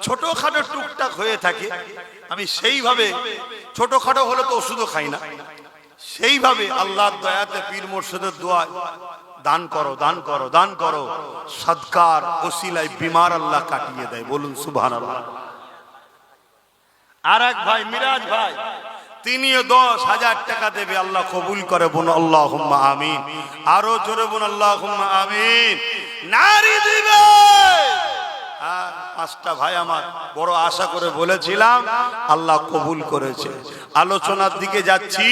ছোটখাটো টুকটাক হয়ে থাকে, আমি সেইভাবে, ছোটখাটো হলে তো ওষুধও খাই না, সেইভাবে আল্লাহর দয়াতে পীর মুর্শিদের দোয়ায় দান করো, দান করো, দান করো, সদকার ওসিলায় বিমার আল্লাহ কাটিয়ে দেয়। বলুন সুবহানাল্লাহ। আর এক ভাই মিরাজ ভাই, তিনিও 10,000 টাকা দেবে, আল্লাহ কবুল করে, বোন আল্লাহুম্মা আমিন। আরো জোরে বোন আল্লাহুম্মা আমিন। নারী দিবে। 5টা ভাই আমার বড় আশা করে বলেছিলাম, আল্লাহ কবুল করেছে। আলোচনার দিকে যাচ্ছি।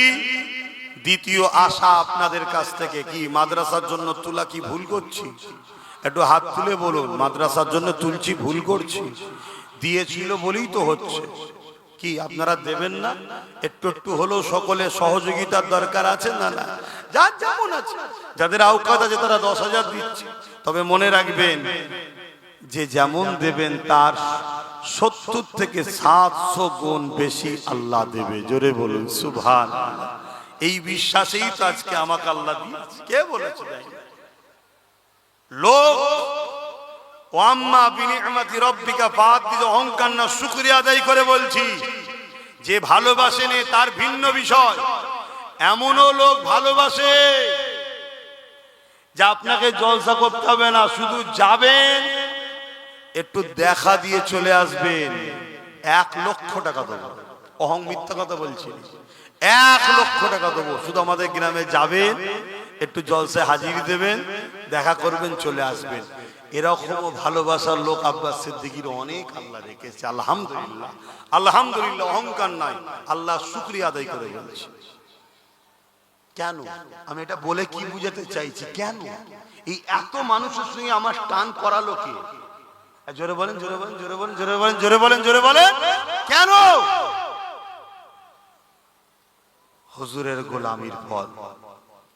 দ্বিতীয় আশা আপনাদের কাছ থেকে কি মাদ্রাসার জন্য তোলা কি ভুল করছি? একটু হাত তুলে বলুন, মাদ্রাসার জন্য তুলছি ভুল করছি? দিয়েছিল বলেই তো হচ্ছে। কি আপনারা দেবেন না? একটু একটু হলেও সকলে সহযোগিতার দরকার আছে না? না, যার যেমন আছে, যাদের আওকাত আছে তারা 10,000 দিচ্ছে। তবে মনে রাখবেন যে যেমন দেবেন তার 70 থেকে 700 গুণ বেশি আল্লাহ দেবে। জোরে বলুন সুবহানাল্লাহ। এই বিশ্বাসেই তো আজকে আমাকে আল্লাহ দিয়েছে। কে বলেছে? লোক ওয়াম্মা বিনিআমাতি রাব্বিকা ফাহাদ্দিস, অহংকার না, শুকরিয়া আদায় করে বলছি। যে ভালোবাসেন তার ভিন্ন বিষয়। এমনও লোক ভালোবাসে যে আপনাকে জলসা করতে হবে না, শুধু যাবেন একটু দেখা দিয়ে চলে আসবেন, 1 লক্ষ টাকা দেবো। মিথ্যা কথা বলছি, 1 লক্ষ টাকা দেবো, শুধু আমাদের গ্রামে যাবেন, একটু জলসায় হাজির দেবেন, দেখা করবেন, চলে আসবেন। এরকমও ভালোবাসার লোক আব্বাস সিদ্দিকীর অনেক আল্লাহ রেখেছে। আলহামদুলিল্লাহ, আলহামদুলিল্লাহ, অহংকার নাই, আল্লাহ শুকরিয়া আদায় করে বলছি। কেন আমি এটা বলে কি বুঝাতে চাইছি? কেন এই এত মানুষের সঙ্গে আমার টান করালো কে? জোরে বলেন, জোরে বলেন, জোরে বলেন, জোরে বলেন, জোরে বলেন, জোরে বলেন। কেন? হুজুরের গোলামির ফল।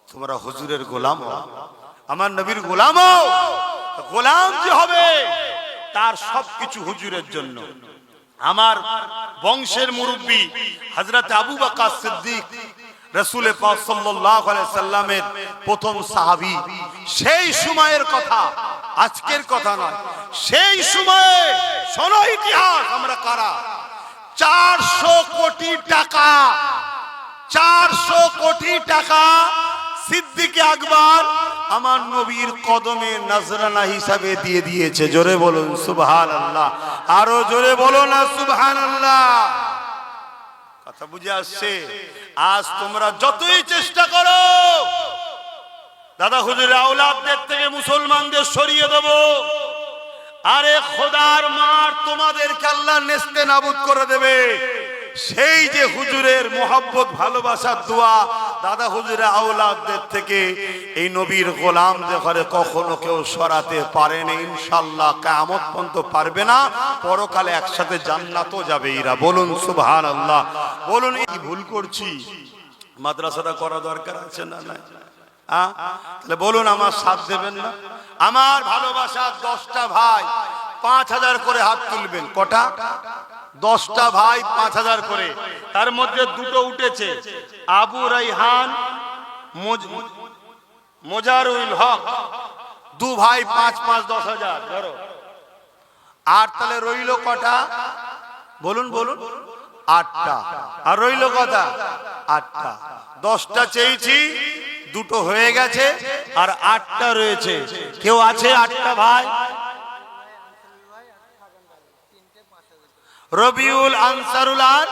তোমরা হুজুরের গোলাম হও, আমার নবীর গোলাম হও। গোলাম যে হবে তার সবকিছু হুজুরের জন্য। আমার বংশের মুরব্বী হযরত আবু বকর সিদ্দিক, রাসূল পাক সাল্লাল্লাহু আলাইহি সাল্লামের প্রথম সাহাবী, সেই সময়ের কথা, আজকের কথা নয়, সেই সময়ে শোনো ইতিহাস। আমরা কারা? 400 কোটি টাকা, 400 কোটি টাকা সিদ্দিক আকবর আমার নবীর কদমে নজরানা হিসাবে দিয়ে দিয়েছে। জোরে বলুন সুবহানাল্লাহ, আরো জোরে বলো না সুবহানাল্লাহ। কথা বুঝে আসছে? আজ তোমরা যতই চেষ্টা করো দাদা হুজুরের আওলাদদের থেকে মুসলমানদের সরিয়ে দেব, আরে খোদার মার তোমাদেরকে আল্লাহ নেস্তে নাবুদ করে দেবে। সেই যে হুজুরের মোহাব্বত, ভালোবাসার দোয়া দাদা হুজুরের আওলাদদের থেকে এই নবীর গোলামদের ঘরে কখনো কেউ সরাতে পারেনি, ইনশাআল্লাহ কিয়ামত পর্যন্ত পারবে না। পরকালে একসাথে জান্নাতও যাবে এরা। বলুন সুবহানাল্লাহ। বলুন কি ভুল করছি? মাদ্রাসাটা করা দরকার আছে না নাই? তাহলে বলুন আমার সাথ দেবেন না? আমার ভালোবাসার 10টা ভাই 5000 করে হাত তুলবেন। কটা? 10টা ভাই 5000 করে। তার মধ্যে দুটো উঠেছে, আবু রাইহান, মোজারুল হক, দু ভাই 5-5 10,000 ধরো। আর তাহলে রইল কটা? বলুন বলুন। 8টা। আর রইল কটা? 8টা। 10টা চেয়েছি, দুটো হয়ে গেছে, আর 8টা রয়েছে। কেউ আছে 8টা ভাই? রবিউল, আনসারুল আর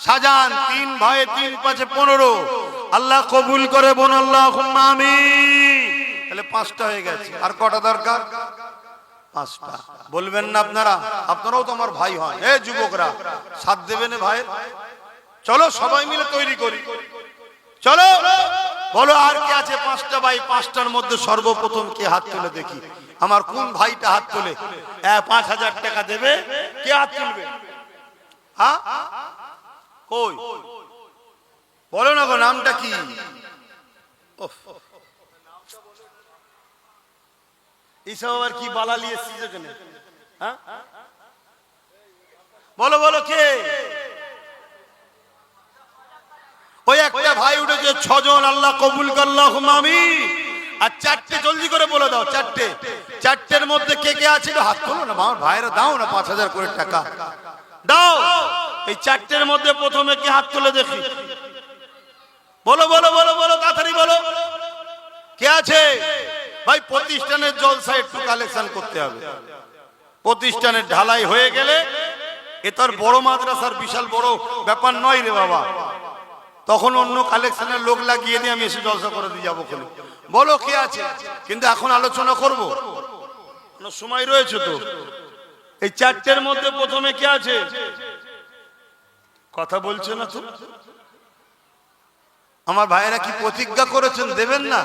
শাহজাহান, 3 ভাই, 3 5 15। আল্লাহ কবুল করে বোন, আল্লাহুম্মা আমিন। তাহলে 5টা হয়ে গেছে। আর কটা দরকার? 5টা। বলবেন না আপনারা? আপনারাও তো আমার ভাই হন। এ যুবকরা, সাথ দেবেন ভাই? চলো সবাই মিলে তৈরি করি, চলো। বলো আর কে আছে? 5টা ভাই। 5টার মধ্যে সর্বপ্রথম কে হাত তুলে দেখি? আমার কোন ভাইটা হাত তোলে? 5000 টাকা দেবে। কে হাত তুলবে? হ্যাঁ, কই বলো না গো, নামটা কি? এইসব আবার কি বালালি এসেছিস এখানে? হ্যাঁ, বলো বলো কে? ওই একটা ভাই উঠেছে। 6 জন। আল্লাহ কবুল করুন, আল্লাহুম্মা আমিন। আর 4টে জলদি করে বলে দাও। 4টে। 4টের মধ্যে কে কে আছে? হাত তোলো না আমার ভাইরা, দাও না 5000 করে টাকা দাও। এই 4টের মধ্যে প্রথমে কে হাত তুলে দেখি? বলো বলো বলো বলো, তাড়াতাড়ি বলো কে আছে ভাই? প্রতিষ্ঠানের জলসা একটু কালেকশন করতে হবে। প্রতিষ্ঠানের ঢালাই হয়ে গেলে এ তার বড় মাদ্রাসার বিশাল বড় ব্যাপার নয় রে বাবা। তখন অন্য কালেকশনের লোক লাগিয়ে দিয়ে আমি এসে জলসা করে দিয়ে যাবো। বলো কে আছে? কিন্তু এখন আলোচনা করব, সময় রয়েছে তো। এই 4টের মধ্যে প্রথমে কে আছে? কথা বলছে না তো। আমার ভাইয়েরা কি প্রতিজ্ঞা করেছেন দেবেন না?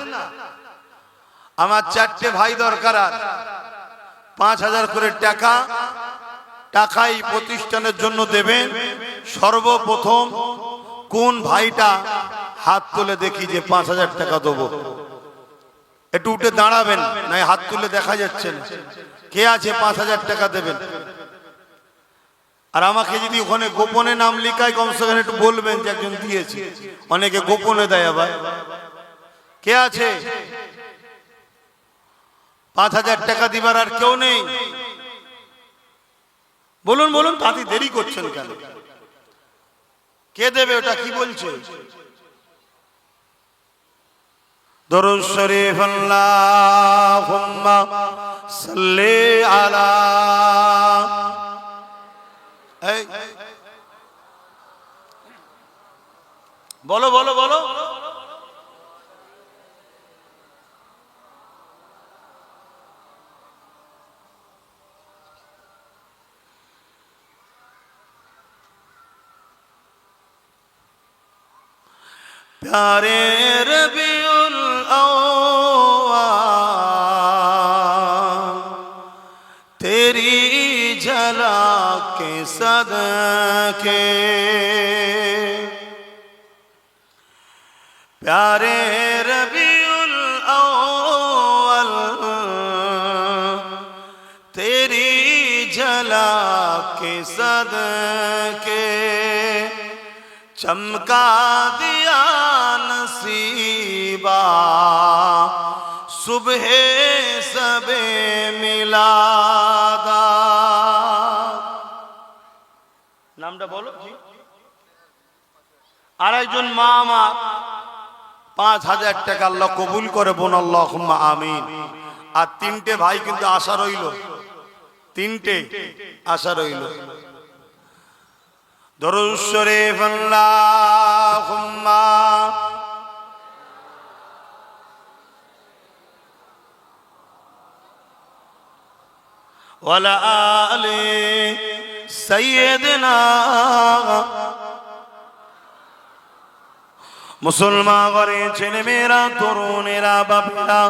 আমার 4টে ভাই দরকার। আর 5000 করে টাকা, টাকাই প্রতিষ্ঠানের জন্য দেবেন। সর্বপ্রথম কোন ভাইটা হাত তুলে দেখি যে 5000 টাকা দেবো? একটু উঠে দাঁড়াবেন, নাই হাত তুলে দেখা যাচ্ছে না। কে আছে 5000 টাকা দেবেন? আর আমাকে যদি ওখানে গোপনে নাম লিখায়, কমসে কম একটু বলবেন যে একজন দিয়েছে। অনেকে গোপনে দেয় আবার। কে আছে 5000 টাকা দিবার? আর কেউ নেই? বলুন বলুন, তাতে দেরি করছেন কেন? কে দেবে ওটা? কি বলছে? দরুদ শরীফ, আল্লাহুম্মা সাল্লি আলা। এই বলো বলো বলো। प्यारे रबीउल अव्वल तेरी झलक के सदके प्यारे रबीउल अव्वल तेरी झलक के सदके चमका दिया नसीबा सुबह सबे मिलादा नामটা বলো জি আরেকজন মা আমার 5000 টাকা আল্লাহ কবুল করে বোন আল্লাহুম্মা আমিন আর তিনটে ভাই কিন্তু আশা রইল তিনটে আশা রইল দরুদ শরীফ আল্লাহুম্মা ওয়ালা আলি সাইয়্যিদিনা মুসলমান ঘরে ছেলে মেয়েরা তরুণেরা বাপেরা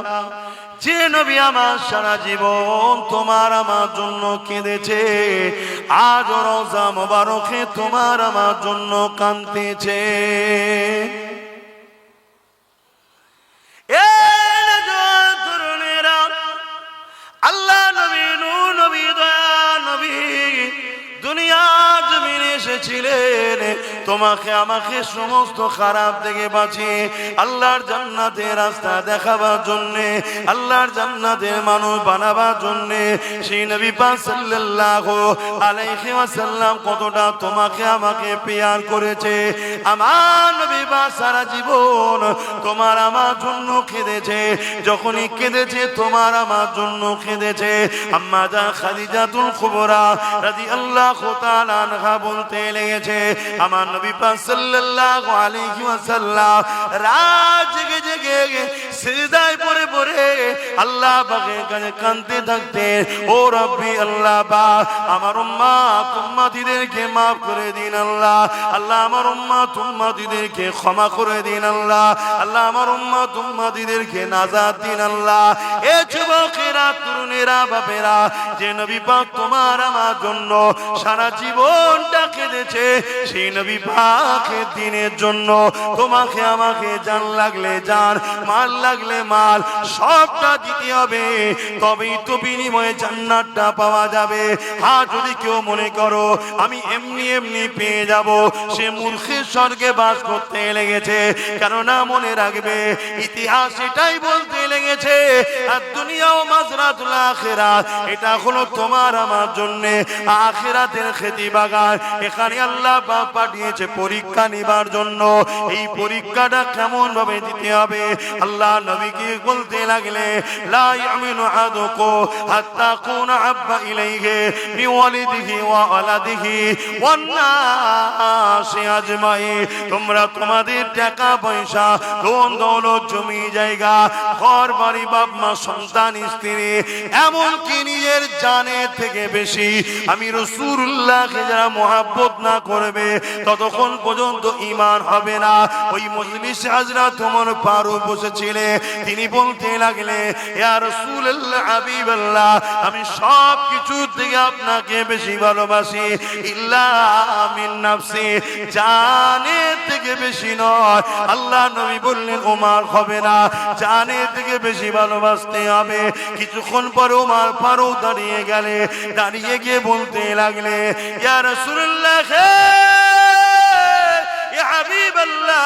যে নবী আমার সারা জীবন তোমার আমার জন্য কেঁদেছে আজ রোজা মোবারকে তোমার আমার জন্য কাঁদতেছে তরুণেরা আল্লাহ নবী নূর নবী দয়া নবী দুনিয়া জমিনে এসেছিলেন তোমাকে আমাকে সমস্ত খারাপ থেকে বাঁচিয়ে আল্লাহর জান্নাতের রাস্তা দেখাবার জন্য আল্লাহর জান্নাতের মানুষ বানাবার জন্য সেই নবী পাক সাল্লাল্লাহু আলাইহি ওয়াসাল্লাম কতটা তোমাকে আমাকে প্যার করেছে আমার নবী পাক সারা জীবন তোমার আমার জন্য কেঁদেছে যখনই কেঁদেছে তোমার আমার জন্য কেঁদেছে আম্মা জান খাদিজাতুল কুবরা রাদিয়াল্লাহু তাআলা আনহা বলতে লেগেছে আমার নবী পাক সাল্লাল্লাহু আলাইহি ওয়াসাল্লাম রাত জেগে জেগে সিজদায় পড়ে পড়ে আল্লাহ পাকের কাছে কাঁদতে থাকতেন ও রব্বি আল্লাহ পাক আমার উম্মত উম্মতিদেরকে maaf করে দিন আল্লাহ আল্লাহ আমার উম্মত উম্মতিদেরকে ক্ষমা করে দিন আল্লাহ আল্লাহ আমার উম্মত উম্মতিদেরকে নাজাত দিন আল্লাহ এ যুবকেরা তরুণেরা বাপেরা যে নবী পাক তোমার আমার জন্য সারা জীবনটা কেঁদেছে সেই নবী পাকের দিনের জন্য তোমাকে আমাকে জান লাগলে জান মাল লাগলে মাল সবটা দিতে হবে তবেই তো বিনিময়ে জান্নাতটা পাওয়া যাবে আর যদি কেউ মনে করো আমি এমনি এমনি পেয়ে যাব সে মূর্খের স্বর্গে বাস করতে লেগেছে কেননা মনে রাখবে ইতিহাস এটাই বলতে লেগেছে আর দুনিয়া ও মাজরাতুল আখিরাত এটা হলো তোমার আমার জন্য আখিরাতের খেতি বাগান এখানে আল্লাহ পাক পাঠিয়েছে পরীক্ষা নিবার জন্য এই পরীক্ষাটা কেমন ভাবে দিতে হবে আল্লাহ নবীকে বলতে লাগলে লা ইয়ামিনু আহাদুকুম হাত্তা কুনা আব্বা ইলাইহি বিওয়ালিদিহি ওয়া ওয়ালাদিহি ওয়ান নাসি আজমাইন তোমরা তোমাদের টাকা পয়সা ধন দৌলত জমি জায়গা ঘর বাড়ি বাপ মা সন্তান স্ত্রী এমনকি নিজের জানের থেকে বেশি আমি রাসূলুল্লাহকে যারা মহব্বত না করবে ততক্ষণ পর্যন্ত ঈমান হবে না ওই মজলিসে হযরত ওমর ফারুক বসেছিলেন তিনি বলতে লাগলে ইয়া রাসূলুল্লাহ হাবিবাল্লাহ আমি সব কিছু থেকে আপনাকে বেশি ভালোবাসি ইল্লা মিন নাফসি জানের থেকে বেশি নয় আল্লাহ নবী বললেন ওমর হবে না জানের থেকে বেশি ভালোবাসতে হবে কিছুক্ষণ পর ওমর ফারুক দাঁড়িয়ে গিয়ে বলতে লাগলে ইয়া রাসূলুল্লাহ ইয়া হাবিবাল্লাহ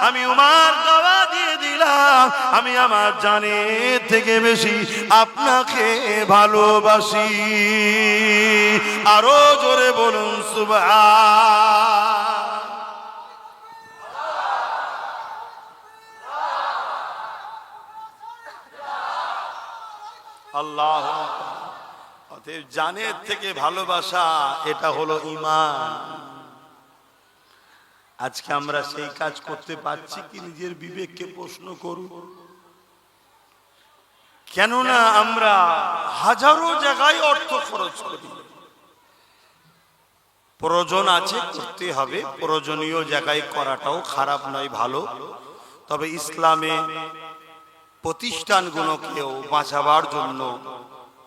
আমি ওমর দাওয়া দিয়ে দিলাম আমি আমার জানের থেকে বেশি আপনাকে ভালোবাসি আরো জোরে বলুন সুবহান আল্লাহ অতএব জানের থেকে ভালোবাসা এটা হলো ঈমান আজকে আমরা সেই কাজ করতে পারছি কি নিজের বিবেককে প্রশ্ন করুন কেননা আমরা হাজারো জায়গায় অর্থ খরচ করি প্রয়োজন আছে, করতে হবে, প্রয়োজনীয় জায়গায় করাটাও খারাপ নয়, ভালো। তবে ইসলামে প্রতিষ্ঠানগুলোকেও বাঁচাবার জন্য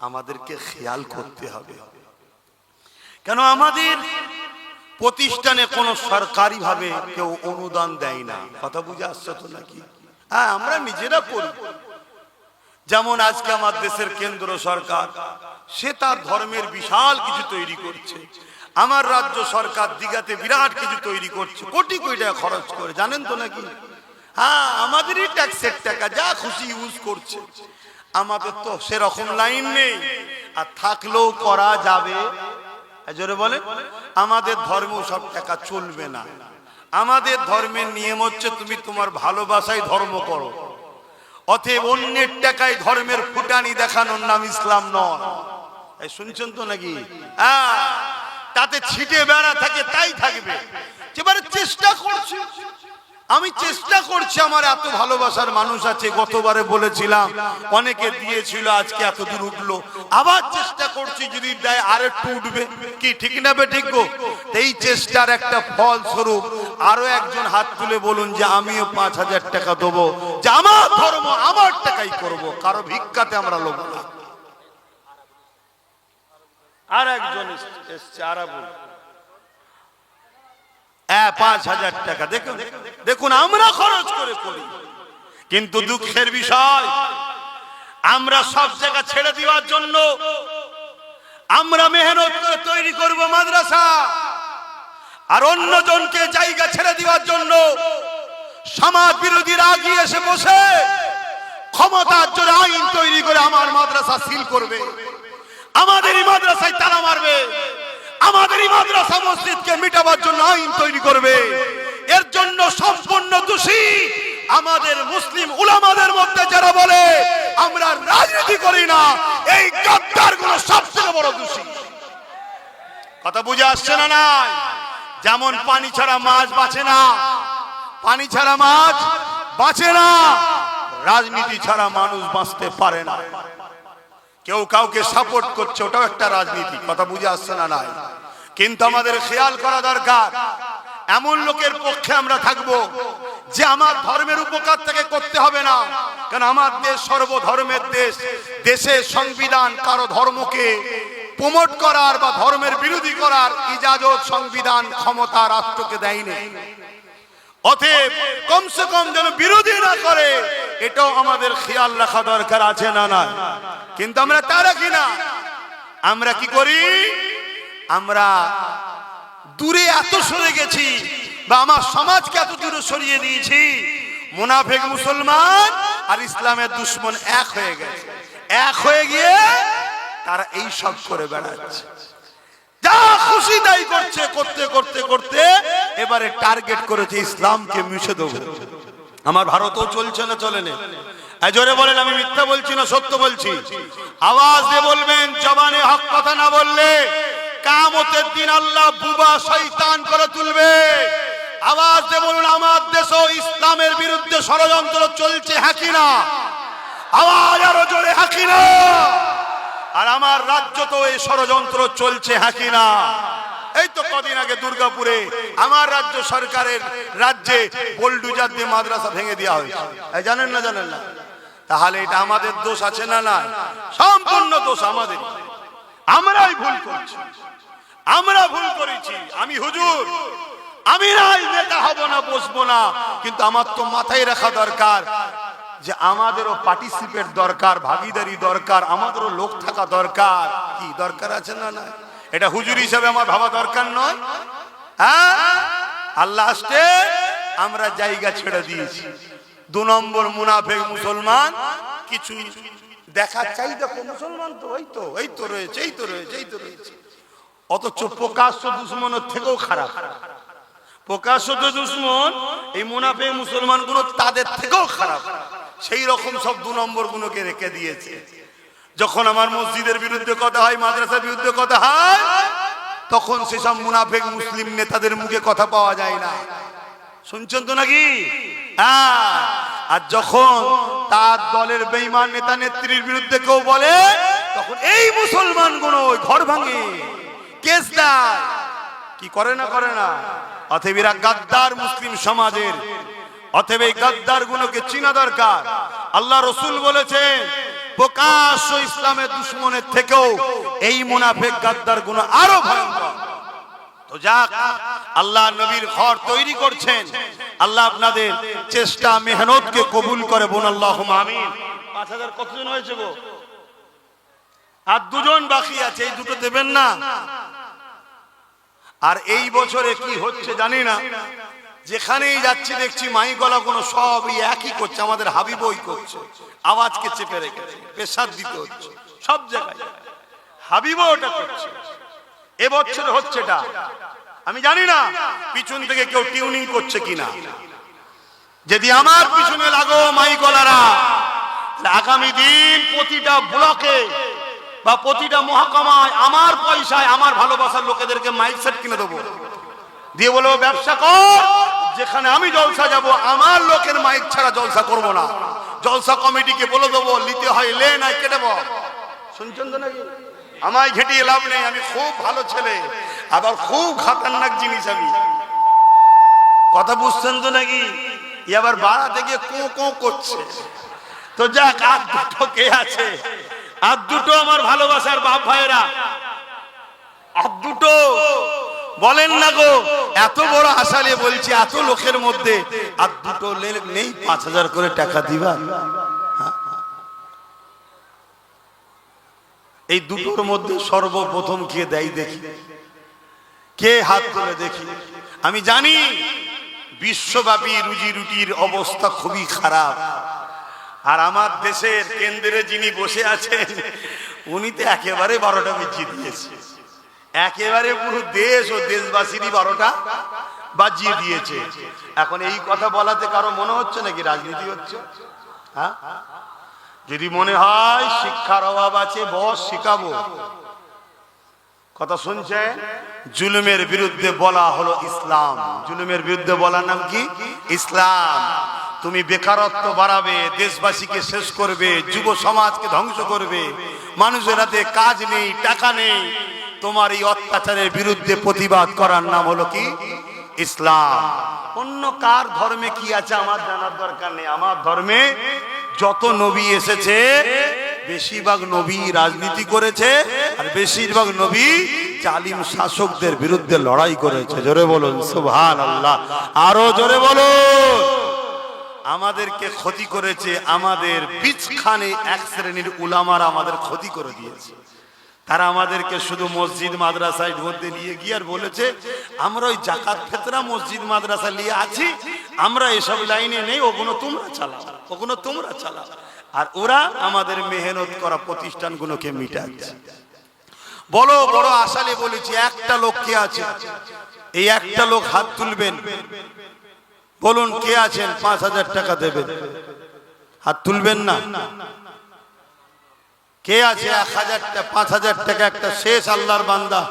আমাদেরকে খেয়াল করতে হবে। কেন আমাদের প্রতিষ্ঠানে কোনো সরকারি ভাবে কেউ অনুদান দেয় না, কথা বুঝে আসছে তো নাকি? হ্যাঁ, আমরা নিজেরা করি। যেমন আজকে আমার দেশের কেন্দ্র সরকার সে তার ধর্মের বিশাল কিছু তৈরি করছে, আমার রাজ্য সরকার দিঘাতে বিরাট কিছু তৈরি করছে, কোটি কোটি টাকা খরচ করে, জানেন তো নাকি? হ্যাঁ, আমাদেরই ট্যাক্সের টাকা, যা খুশি ইউজ করছে। আমাদের তো সেরকম লাইন নেই, আর থাকলেও করা যাবে। জোরে বলে, আমাদের ধর্ম সব টাকা চলবে না। আমাদের ধর্মের নিয়ম হচ্ছে তুমি তোমার ভালোবাসায় ধর্ম করো, অতএব অন্যের টাকায় ধর্মের ফুটানি দেখানোর নাম ইসলাম নয়। শুনছেন তো নাকি? হ্যাঁ, তাতে ছিটে বেড়া থাকে তাই থাকবে। এবারে চেষ্টা করছি, আমি চেষ্টা করছি, আমার এত ভালোবাসার মানুষ আছে, গতবারে বলেছিলাম অনেকে দিয়েছিল, আজকে এত দূর উঠলো, আবার চেষ্টা করছি, যদি দেয় আর একটু উঠবে, কি ঠিক না বে ঠিক গো? এই চেষ্টার একটা ফল স্বরূপ আরো একজন হাত তুলে বলুন যে আমিও 5,000 টাকা দেবো, যে আমার ধর্ম আমার টাকাই করব, কারো ভিক্ষাতে আমরা লোক না। আর একজন এসছে, আর বলুন 5,000 টাকা। দেখুন দেখুন, আমরা খরচ করে করি, কিন্তু দুঃখের বিষয় আমরা সব জায়গা ছেড়ে দেওয়ার জন্য আমরা মেহনত করে তৈরি করব মাদ্রাসা, আর অন্যজনকে জায়গা ছেড়ে দেওয়ার জন্য সমাজ বিরোধীরা আগিয়ে এসে বসে ক্ষমতার জন্য আইন তৈরি করে আমার মাদ্রাসা সিল করবে, আমাদেরই মাদ্রাসায় তালা মারবে, আমাদেরই মাদ্রাসা মসজিদকে মিটাবার জন্য আইন তৈরি করবে। এর জন্য সম্পূর্ণ দোষী আমাদের মুসলিম উলামাদের মধ্যে যারা বলে আমরা রাজনীতি করি না, এই গাদ্দারগুলো সবচেয়ে বড় দোষী। কথা বুঝে আসছে না? নাই, যেমন পানি ছাড়া মাছ বাঁচে না, পানি ছাড়া মাছ বাঁচে না, রাজনীতি ছাড়া মানুষ বাঁচতে পারে না। কেউ কাউকে সাপোর্ট করছে, ওটাও একটা রাজনীতি। কথা বুঝে আসছে না? নাই, কিন্তু আমাদের খেয়াল করা দরকার, এমন লোকের পক্ষে আমরা থাকব যে আমার ধর্মের উপকার থেকে করতে হবে না। কারণ আমার দেশ সর্বধর্মের দেশ, দেশের সংবিধান কারো ধর্মকে প্রমোট করার বা ধর্মের বিরোধী করার ইজাজত সংবিধান ক্ষমতা রাষ্ট্রকে দেয়নি। অতএব কমসে কম যেন বিরোধী না করে, এটাও আমাদের খেয়াল রাখা দরকার আছে না? না, কিন্তু আমরা তা রাখি না। আমরা কি করি? আমরা দূরে এত সরে গেছি, বা আমার সমাজকে এত দূরে সরিয়ে দিয়েছি, মুনাফিক মুসলমান আর ইসলামের দুশমন এক হয়ে গেছে। এক হয়ে গিয়ে তারা এই সব করে বেড়াচ্ছে, যা খুশি তাই করছে, করতে করতে করতে এবারে টার্গেট করেছে ইসলামকে মুছে দেবো। আমার ভারতও চলছে না, চলে না? জোরে বলেন, আমি মিথ্যা বলছি না, সত্য বলছি। আওয়াজ দিয়ে বলবেন, জবানে হক কথা না বললে কিয়ামতের দিন আল্লাহ বুবা শয়তান করে তুলবে। আওয়াজ দিয়ে বলুন, আমার দেশও ইসলামের বিরুদ্ধে ষড়যন্ত্র চলছে, হ্যাঁ কি না? আওয়াজ আরো জোরে, হ্যাঁ কি না? আর আমার রাজ্য তো এই ষড়যন্ত্র চলছে, হ্যাঁ কি না? এই তো কদিন আগে দুর্গাপুরে আমার রাজ্য সরকারের রাজ্যে বোলডুজার দিয়ে মাদ্রাসা ভেঙে দেওয়া হয়েছে, জানেন না? জানেন না? তাহলে এটা আমাদের দোষ আছে না? না, সম্পূর্ণ দোষ আমাদের। আমরাই ভুল করছি, আমরা ভুল করেছি। আমি হুজুর, আমি নাই নেতা হব না, বসবো না, কিন্তু আমার তো মাথায় রাখা দরকার যে আমাদেরও পার্টিসিপেট দরকার, ভাগিদারি দরকার, আমাদেরও লোক থাকা দরকার। কি দরকার আছে না? না, এটা হুজুর হিসাবে আমার ভাবা দরকার নয়? হ্যাঁ, আল্লাহ আসতে আমরা জায়গা ছেড়ে দিয়েছি। 2 নম্বর মুনাফিক মুসলমান কিছু দেখা চাই, দেখো মুসলমান তো এই তো রয়েছে, এই তো রয়েছে, এই তো রয়েছে, অথচ প্রকাশ্য দুশমনের থেকেও খারাপ। প্রকাশ্য দুশমন এই মুনাফিক মুসলমান গুলো তাদের থেকেও খারাপ। সেই রকম সব 2 নম্বর গুলোকে রেখে দিয়েছে। যখন আমার মসজিদের বিরুদ্ধে কথা হয়, মাদ্রাসার বিরুদ্ধে কথা হয়, তখন সেসব মুনাফিক মুসলিম নেতাদের মুখে কথা পাওয়া যায় না। শুনছেন তো নাকি? হ্যাঁ, আর যখন তার দলের বেঈমান নেতা নেত্রীর বিরুদ্ধে কেউ বলে, তখন এই মুসলমান গুলো ঘর ভাঙে, কেস দেয়। কি করে না করে না। অতএব এরা গাদ্দার মুসলিম সমাজের, অতএব এই গাদ্দার গুলোকে চিনা দরকার। আল্লাহ রসুল বলেছেন প্রকাশ্য ইসলামের দুশ্মনের থেকেও এই মুনাফিক গাদ্দার গুলো আরো ভয়ঙ্কর। তো যাক, আল্লাহ নবীর ঘর তৈরি করছেন, আল্লাহ আপনাদের চেষ্টা মেহনতকে কবুল করে। বোন আল্লাহুম্মা আমিন। 5000 কতজন হয়েছে গো? আর দুজন বাকি আছে, এই দুটো দেবেন না। আর এই বছরে কি হচ্ছে জানি না, যেখানেই যাচ্ছি দেখছি মাইকলা কোনো সবই একই করছে, আমাদের হাবিবই করছে, আওয়াজকে চেপে রেখেছে, প্রেসার দিতে হচ্ছে সব জায়গায়, হাবিবও ওটা করছে। এবছর হচ্ছেটা আমি জানি না পিছন থেকে কেউ টিউনিং করছে কিনা। যদি আমার পিছনে লাগো মাইকলারা, আগামী দিন প্রতিটা ব্লকে বা প্রতিটা মহকুমায় আমার পয়সায় আমার ভালোবাসার লোকেদেরকে মাইক সেট কিনে দেবো, দিয়ে বলবো ব্যবসা কর, যেখানে আমি জলসা যাব আমার লোকের মাইক ছাড়া জলসা করব না। জলসা কমিটিকে বলে দেবো নিতে হয় লে, নাই কেটে বল। শুনছেন তো নাকি? আমায় ঘেটিয়ে লাভ নেই, আমি খুব ভালো ছেলে, আবার খুব খাতারনাক জিনিস আমি। কথা বুঝছেন তো নাকি? এবার বাড়া থেকে কো কো করছে। তো যাক, আর দুটো কে আছে? আর দুটো আমার ভালোবাসার বাপ ভাইয়েরা, আর দুটো বলেন না গো, এত বড় আশা নিয়ে বলছি এত লোকের মধ্যে আর দুটো নেই 5000 করে টাকা দিবা? এই দুটোর মধ্যে সর্বপ্রথম কে দেয় দেখি, কে হাত তুলে দেখি। আমি জানি বিশ্বব্যাপী রুজি রুটির অবস্থা খুবই খারাপ, আর আমার দেশের কেন্দ্রে যিনি বসে আছেন উনি তো একেবারে 12টা বাজিয়ে দিয়েছে, একেবারে পুরো দেশ ও দেশবাসীরই 12টা বাজিয়ে দিয়েছে। এখন এই কথা বলাতে কারো মনে হচ্ছে নাকি রাজনীতি হচ্ছে? হ্যাঁ, যদি মনে হয় শিক্ষার অভাব আছে, বস শিখাবো। কথা শুনছেন? জুলুমের বিরুদ্ধে বলা হলো ইসলাম। জুলুমের বিরুদ্ধে বলার নাম কি? ইসলাম। তুমি বেকারত্ব বাড়াবে, দেশবাসীকে শেষ করবে, যুব সমাজকে ধ্বংস করবে, মানুষের হাতে কাজ নেই, টাকা নেই, তোমার এই অত্যাচারের বিরুদ্ধে প্রতিবাদ করার নাম হলো কি? ইসলাম। অন্য কার ধর্মে কি আছে আমার জানার দরকার নেই। আমার ধর্মে যত নবী এসেছে বেশিরভাগ নবী রাজনীতি করেছে, আর বেশিরভাগ নবী জালিম শাসকদের বিরুদ্ধে লড়াই করেছে। জোরে বলুন সুবহানাল্লাহ, আরো জোরে বলুন। আমাদেরকে ক্ষতি করেছে আমাদের বিচখানে এক শ্রেণীর উলামারা আমাদের ক্ষতি করে দিয়েছে। তারা আমাদেরকে শুধু মসজিদ মাদ্রাসায় মধ্যে নিয়ে গিয়ে আর বলেছে আমরা ওই জাকাত ফেতরা মসজিদ মাদ্রাসা নিয়ে আছি, আমরা এসব লাইনে নেই, ওগুলো তোমরা চালাও, ওগুলো তোমরা চালাও। আর ওরা আমাদের মেহনত করা প্রতিষ্ঠানগুলোকে মিটাচ্ছে। বড় বড় আশালে বলেছি, একটা লোক কে আছে? এই একটা লোক হাত তুলবেন, বলুন কে আছেন 5000 টাকা দেবেন? হাত তুলবেন না? কে আছে 5000 টাকা একটা শেষ আল্লাহর বান্দা?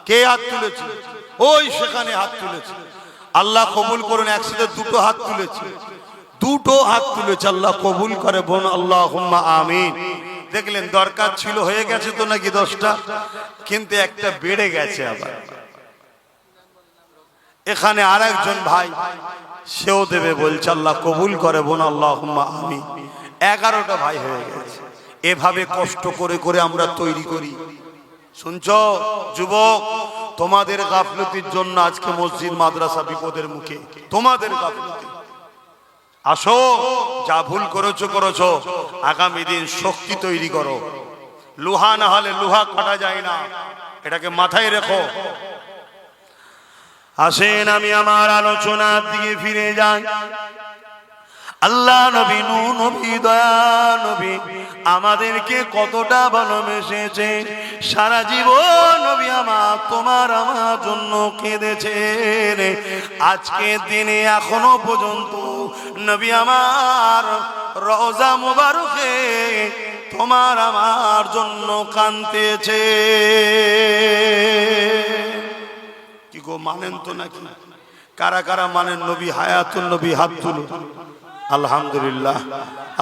কে হাত তুলেছে? ওই সেখানে হাত তুলেছে। আল্লাহ কবুল করুন। একসাথে দুটো হাত তুলেছে, দুটো হাত তুলেছে, আল্লাহ কবুল করে। বোন আল্লাহুম্মা আমিন। দেখলেন দরকার ছিল, হয়ে গেছে তো নাকি 10টা, কিন্তু একটা বেড়ে গেছে। আবার এখানে আরেকজন ভাই সেও দেবে বলছে, আল্লাহ কবুল করে। বোন আল্লাহুম্মা আমিন। 11টা ভাই হয়ে গেছে। এভাবে কষ্ট করে করে আমরা তৈরি করি। শুনছো যুবক, তোমাদের গাফলতির জন্য আজকে মসজিদ মাদ্রাসা বিপদের মুখে, তোমাদের গাফলতি। আসো, যা ভুল করেছো করেছো, আগামী দিন শক্তি তৈরি করো। লোহা না হলে লোহা কাটা যায় না, এটাকে মাথায় রেখো। আসেন আমি আমার আলোচনার দিকে ফিরে যাই। আল্লাহ নবী, নূহ নবী, দয়া নবী আমাদেরকে কতটা ভালোবেসেছে। সারা জীবন নবী আমার তোমার আমার জন্য কেঁদেছেন। আজকে দিনে এখনো পর্যন্ত নবী আমার রওজা মুবারকে তোমার আমার জন্য কাঁদতেছে। কি গো, মানেন তো নাকি? কারা কারা মানেন নবী হায়াতুল নবী? হাত তুলুন। আলহামদুলিল্লাহ,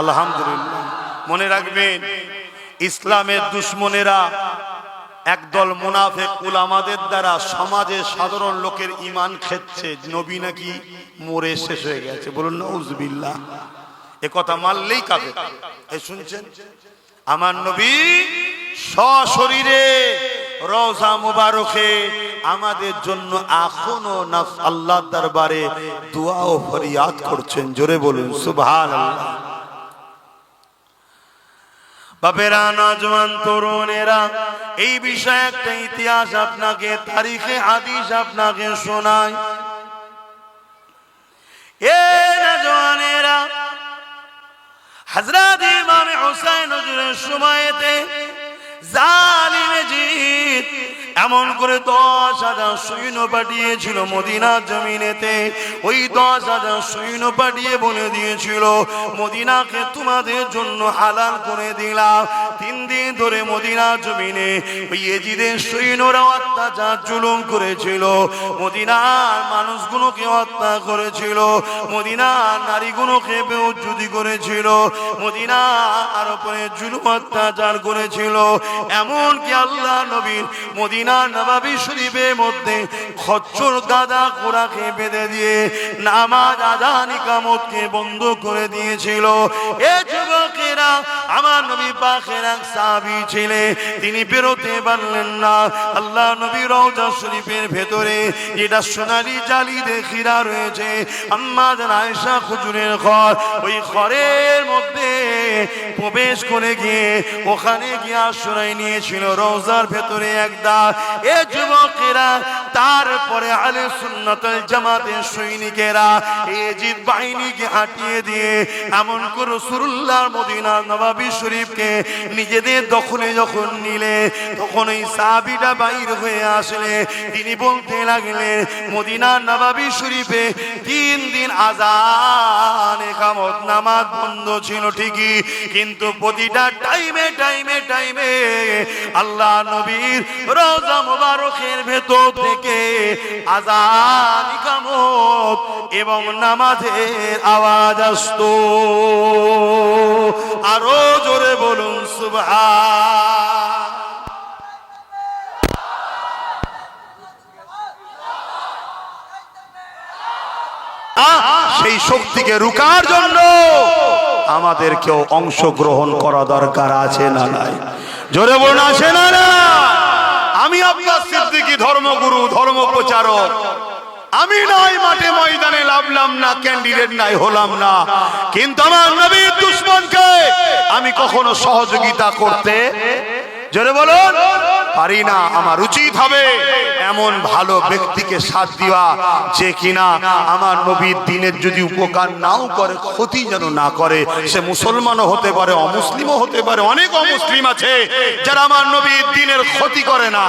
আলহামদুলিল্লাহ। মনে রাখবেন, ইসলামের দুশ্মনেরা একদল মুনাফিক উলামাদের দ্বারা সমাজে সাধারণ লোকের ঈমান খেচ্ছে, নবী নাকি মরে শেষ হয়ে গেছে। বলুন নাউজুবিল্লাহ। এ কথা মানলেই কাফের। এই শুনছেন, আমার নবী সশরীরে রওজা মুবারকে আমাদের জন্য এখনো আল্লাহর দরবারে দোয়া ও ফরিয়াদ করছেন। জোরে বলুন সুবহানাল্লাহ। বাপেরা, নওজওয়ান তরুণেরা, এই বিষয়ে একটা ইতিহাস আপনাকে, তারিখে হাদিস আপনাকে শোনায়। এ নওজওয়ানেরা, হযরত ইমাম হুসাইন হুজুরের সময়তে জালিম জিদ এমন করে 10,000 সৈন্য পাঠিয়েছিল মদিনার জমিনেতে। ওই 10,000 সৈন্য পাঠিয়ে বলে দিয়েছিল, মদিনাকে তোমাদের জন্য হালাল করে দিলাম। 3 দিন ধরে মদিনার জমিনে ওই ইয়েজিদের সৈন্যরা অত্যাচার জুলুম করেছিল, মদিনার মানুষগুলোকে হত্যা করেছিল, মদিনার নারীগুলোকে বেউজ্জুদি করেছিল, মদিনার উপরে জুলুম অত্যাচার করেছিল। এমনকি আল্লাহ নবীর মদিনার নববী শরীফের মধ্যে খচ্চর গাদা ঘোড়াকে বেঁধে দিয়ে নামাজ আযান ইকামতকে বন্ধ করে দিয়েছিল। এ যুবকেরা, আমার নবী পাকের এক সাহাবী ছিলেন, তিনি বেরোতে পারলেন না। আল্লাহ নবীর রওজা শরীফের ভেতরে যেটা সোনালী জালি দিয়ে ঘেরা রয়েছে, আম্মা জান আয়েশা হুজুরের ঘর, ওই ঘরের মধ্যে প্রবেশ করে গিয়ে ওখানে গিয়ে আশ্রয় নিয়েছিল রওজার ভেতরে একটা। এ যুবকেরা, তারপরে আহলে সুন্নাত ওয়াল জামাতের সৈনিকেরা ইয়েজিদ বাহিনীকে হাঁটিয়ে দিয়ে এমন করে রাসূলুল্লাহর মদিনার নববী শরীফকে নিজেদের দখলে যখন নিলে, তখন এই সাহাবীটা বাইর হয়ে আসলে তিনি বলতে লাগলেন, মদিনার নববী শরীফে 3 দিন আযান ইকামত নামাজ বন্ধ ছিল ঠিকই, কিন্তু প্রতিটা টাইমে টাইমে টাইমে আল্লাহ নবীর রওজা মুবারকের ভেতর থেকে আযান ইকামত এবং নামাজের আওয়াজ আসতো। আরো জোরে বলুন সুবহান। সেই শক্তিকে রুকার জন্য আমাদেরকেও অংশগ্রহণ করা দরকার আছে না নাই? জোরে বলুন আছে না না? আমি আব্বাস সিদ্দিকী ধর্মগুরু, ধর্ম প্রচারক, আমি নাই মাঠে ময়দানে লাভলাম না, ক্যান্ডিডেট নাই হলাম না, কিন্তু আমার নবীর দুশমনকে আমি কখনো সহযোগিতা করতে, জোরে বলুন, পারি না। আমার উচিত হবে এমন ভালো ব্যক্তিকে সাথ দেওয়া যে কিনা আমার নবীর দ্বীনের যদি উপকার নাও করে, ক্ষতি যেন না করে। সে মুসলমানও হতে পারে, অমুসলিমও হতে পারে। অনেক অমুসলিম আছে যারা আমার নবীর দ্বীনের ক্ষতি করে না,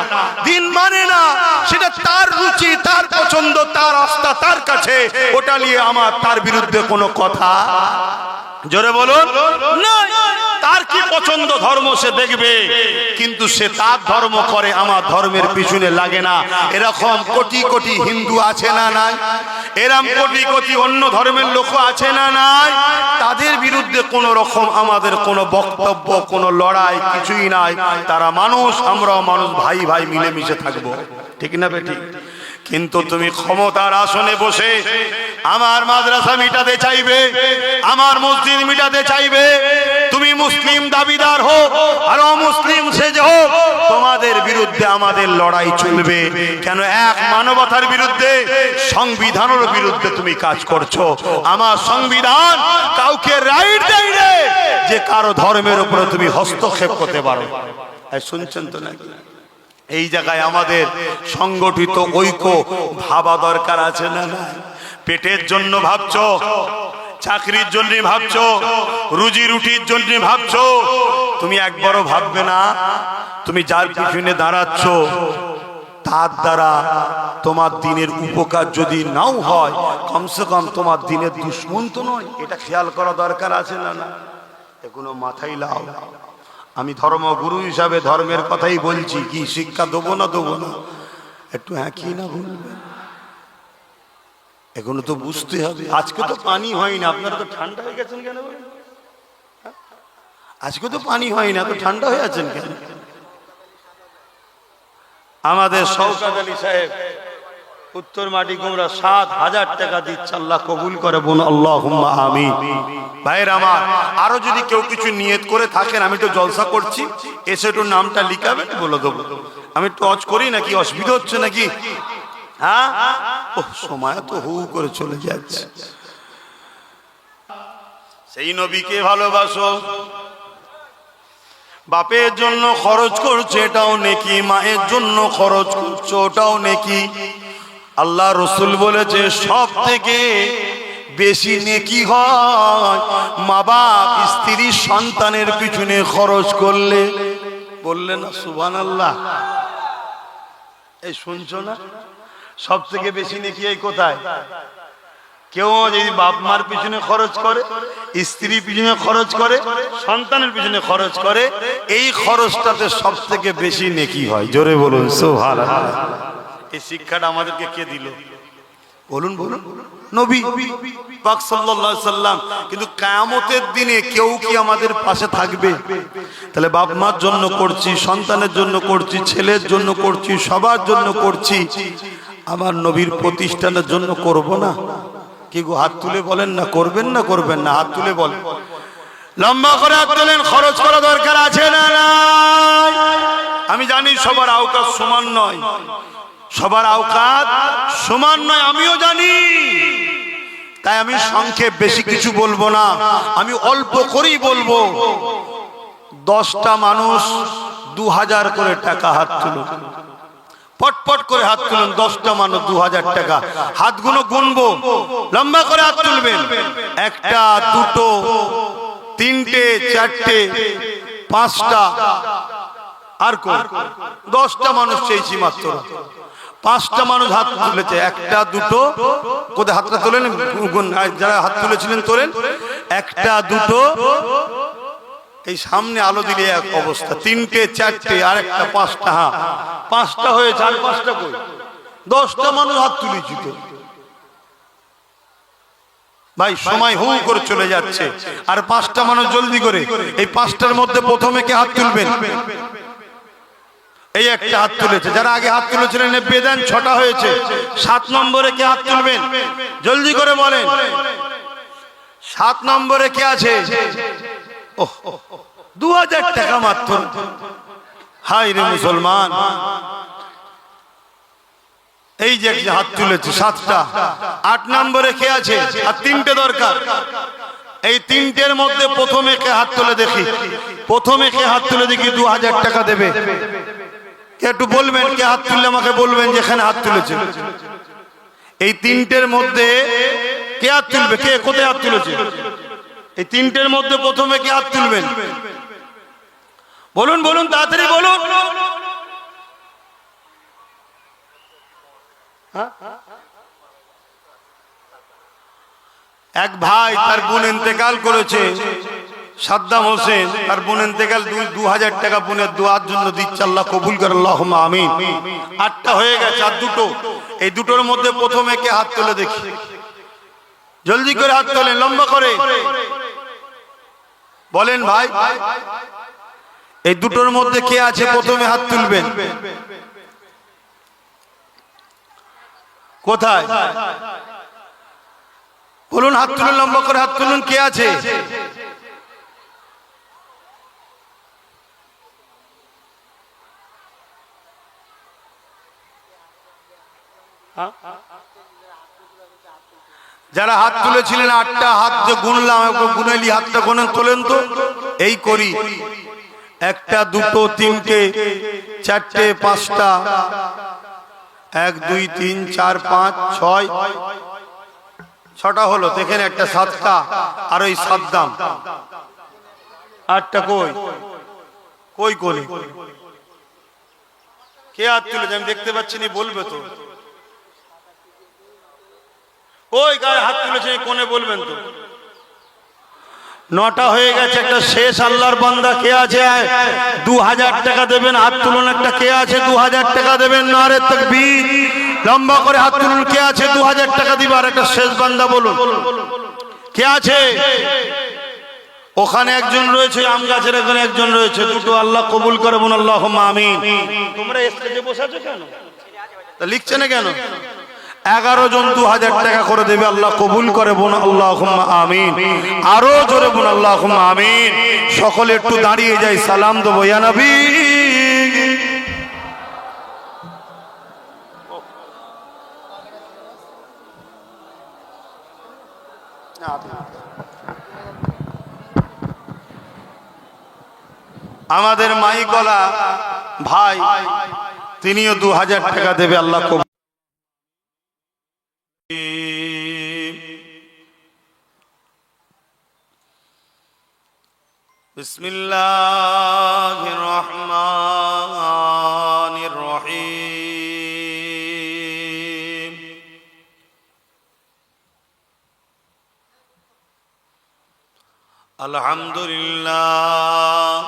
দ্বীন মানে না, সেটা তার রুচি, তার পছন্দ, তার আস্থা তার কাছে, ওটা নিয়ে আমার তার বিরুদ্ধে কোনো কথা, জোরে বলুন, না। তার কি পছন্দ ধর্ম সে দেখবে, কিন্তু সে তার ধর্ম করে, আমার ধর্মের পিছনে লাগে না। এরকম কোটি কোটি হিন্দু আছে না নাই? এরকম কোটি কোটি অন্য ধর্মের লোক আছে না নাই? তাদের বিরুদ্ধে কোনো রকম আমাদের কোনো বক্তব্য, কোনো লড়াই কিছুই নাই। তারা মানুষ, আমরাও মানুষ, ভাই ভাই মিলেমিশে থাকবো, ঠিক না বেটি? কিন্তু তুমি ক্ষমতার আসনে বসে আমার মাদ্রাসা মিটাতে চাইবে, আমার মসজিদ মিটাতে চাইবে, তুমি মুসলিম দাবিদার হোক আর অমুসলিম সেজে হোক, তোমাদের বিরুদ্ধে আমাদের লড়াই চলবে। কেন? এক মানবতার বিরুদ্ধে, সংবিধানের বিরুদ্ধে তুমি কাজ করছো। আমার সংবিধান কাউকে রাইট দেয় না যে কারো ধর্মের উপরে তুমি হস্তক্ষেপ করতে পারো। শুনছেন তো নাকি? এই জায়গায় আমাদের সংগঠিত ঐক্য ভাবা দরকার আছে না না? পেটের জন্য ভাবছো, চাকরির জন্য ভাবছো, রুজি রুটির জন্য ভাবছো, তুমি একবারও ভাববে না তুমি যার পিছনে দাঁড়াচ্ছ তার দ্বারা তোমার দিনের উপকার যদি নাও হয়, কমসে কম তোমার দিনের দুশ্মন তো নয়। এটা খেয়াল করা দরকার আছে না না? এগুলো মাথায় লাও। আমি ধর্মগুরু হিসাবে ধর্মের কথাই বলছি, কি শিক্ষা দেবো না দেবো না? একটু হ্যাঁ কি না বলবেন? এগুলো তো বুঝতে হবে। আজকে তো পানি হয় না, আপনারা তো ঠান্ডা হয়ে গেছেন কেন? আজকে তো পানি হয় না, তো ঠান্ডা হয়ে আছেন কেন? আমাদের শওকত আলী সাহেব উত্তর মাটি কুমড়া 7,000 টাকা দিচ্ছে, আল্লাহ কবুল করে বোন, আল্লাহুম্মা আমিন। ভাইয়ের আমার, আরো যদি কেউ কিছু নিয়ত করে থাকেন, আমি তো জলসা করছি, এসে একটু নামটা লিখাবেন, বলে দেবো। আমি টচ করি নাকি, অসুবিধা হচ্ছে নাকি? হ্যাঁ, ও সময় তো হু করে চলে যাচ্ছে। সেই নবীকে ভালোবাসো, বাপের জন্য খরচ করছে এটাও নেকি, মায়ের জন্য খরচ করছো ওটাও নেকি। আল্লাহ রসুল বলেছে সব থেকে বেশি নেকি হয় মা বাপ স্ত্রী সন্তানের পিছনে খরচ করলে। বললেন না সুবহানাল্লাহ? এই শুনছো না? সব থেকে বেশি নেকি এই কোথায়? কেউ যদি বাপ মার পিছনে খরচ করে, স্ত্রী পিছনে খরচ করে, সন্তানের পিছনে খরচ করে, এই খরচটাতে সব থেকে বেশি নেকি হয়। জোরে বলুন সুবহানাল্লাহ। এই শিক্ষাটা আমাদেরকে কে দিল? বলুন বলুন। নবী পাক সাল্লাল্লাহু আলাইহি সাল্লাম। কিন্তু কিয়ামতের দিনে কেউ কি আমাদের পাশে থাকবে? তাহলে বাপ মার জন্য করছি, সন্তানের জন্য করছি, ছেলের জন্য করছি, সবার জন্য করছি, আমার নবীর প্রতিষ্ঠানের জন্য করব না? কি গো, হাত তুলে বলেন না, করবেন না করবেন না? হাত তুলে বলেন, লম্বা করে হাত তোলেন। খরচ করা দরকার আছে না নাই? আমি জানি সবার আওকাত সমান নয়, সবার আওকাত সমান নয়, আমিও জানি। তাই আমি সংক্ষেপ বেশি কিছু বলবো না, আমি অল্প করেই বলবো। 10টা মানুষ 2000 করে টাকা হাত তুলুন, পটপট করে হাত তুলুন। 10টা মানুষ 2000 টাকা। হাতগুলো গুনবো, লম্বা করে হাত তুলবেন। 1টা 2টো 3টে 4টে 5টা, আর কোন 10টা মানুষ চেয়েছি মাত্র। 5টা মানুষ হাত তুলেছে, 1টা 2টো, কোথায় হাতটা তোলেন, যারা হাত তুলেছিলেন তোলেন। 1টা 2টো, এই সামনে আলো দিলে এক অবস্থা। 3টে 4টে, আর একটা 5টা। হ্যাঁ, 5টা হয়েছে, আর 5টা কই? 10টা মানুষ হাত তুলেছি তো ভাই, সময় হু করে চলে যাচ্ছে। আর 5টা মানুষ জলদি করে, এই 5টার মধ্যে প্রথমে কে হাত তুলবেন? এই একটা হাত তুলেছে, যারা আগে হাত তুলেছিলেন বেদান 6টা হয়েছে। 7 নম্বরে কে হাত তুলবেন? জলদি করে বলেন। 7 নম্বরে কে আছে? 2000 টাকা মাত্র। হাই রে মুসলমান, এই যে হাত তুলেছে 7টা। 8 নম্বরে কে আছে? আর 3টে দরকার। এই 3টের মধ্যে প্রথমে কে হাত তুলে দেখি, প্রথমে কে হাত তুলে দেখি 2000 টাকা দেবে। কে একটু বলবেন, কে হাত তুললে আমাকে বলবেন যেখানে হাত তুলেছে। এই 3টের মধ্যে কে হাত তুলবে? কে কোথায় হাত তুলেছে? এই 3টের মধ্যে প্রথমে কে হাত তুলবেন? বলুন বলুন, তাড়াতাড়ি বলুন। এক ভাই, তার বোন ইন্তেকাল করেছে, সাদ্দাম হোসেন। তার বোন ইন্তেকাল, 2000 টাকা বোনের দোয়ার জন্য দিচ্ছে, আল্লাহ কবুল করে, আল্লাহুম্মা আমিন। 8টা হয়ে গেছে, আর 2টো। এই 2টোর মধ্যে প্রথমে কে হাত তুলে দেখি, জলদি করে হাত তোলেন, লম্বা করে বলেন ভাই। এই 2টোর মধ্যে কে আছে প্রথমে হাত তুলবেন? কোথায়? বলুন, হাত তুলুন, লম্বা করে হাত তুলুন। কে আছে? যারা হাত তুলেছিলেন 8টা হাত যে গুনলাম, গুনেলি হাতটা গুনেন, তোলেন তো। এই করি, 1টা 2টো 3টে 4টে 5টা, 1 2 3 4 5 6, 6টা হলো। দেখেন একটা 7টা, আর ওই সাদ্দাম 8টা। কই কই কোনে কে হাত তুলেছে? আমি দেখতে পাচ্ছি না, বলবে তো। ওই গায়ে হাত তুলেছে কোনে, বলবেন তো। 9টা হয়ে গেছে, একটা শেষ আল্লাহর বান্দা কে আছে? 2000 টাকা দেবেন, হাত তুলুন। একটা কে আছে 2000 টাকা দেবেন? নারে তাকবীর, লম্বা করে হাত তুলুন। কে আছে 2000 টাকা দিবার? একটা শেষ বান্দা বলুন, কে আছে? ওখানে একজন রয়েছে, আম গাছের এখানে একজন রয়েছে, দুটো আল্লাহ কবুল করে বোন আল্লাহুম্মা আমিন। তোমরা স্টেজে বসে আছো কেন? তা লিখছে না কেন? 11 জন 2000 টাকা করে দেবে, আল্লাহ কবুল করে বোন আল্লাহুম্মা আমিন। আরো জোরে বোন আল্লাহুম্মা আমিন। সকলে একটু দাঁড়িয়ে যাই, সালাম দেবো ইয়া নবী। আমাদের মাইকলা ভাই তিনিও 2000 টাকা দেবে, আল্লাহ কবুল। বিসমিল্লাহির রহমানির রহিম। আলহামদুলিল্লাহ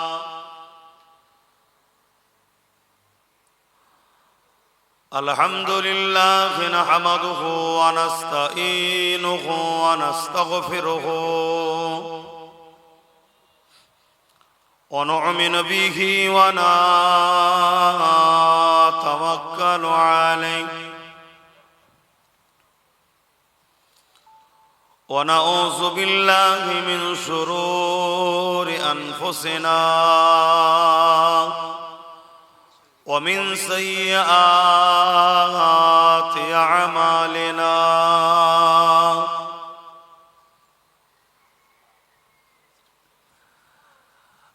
আলহামদুলিল্লাহ নাহমাদুহু ওয়া নাস্তাঈনুহু ওয়া নাস্তাগফিরুহু ওয়া নু'মিনু বিহি ওয়া নাতাওয়াক্কালু আলাইহি ওয়া নাউযু বিল্লাহি মিন শুরুরি আনফুসিনা ومن سيئات أعمالنا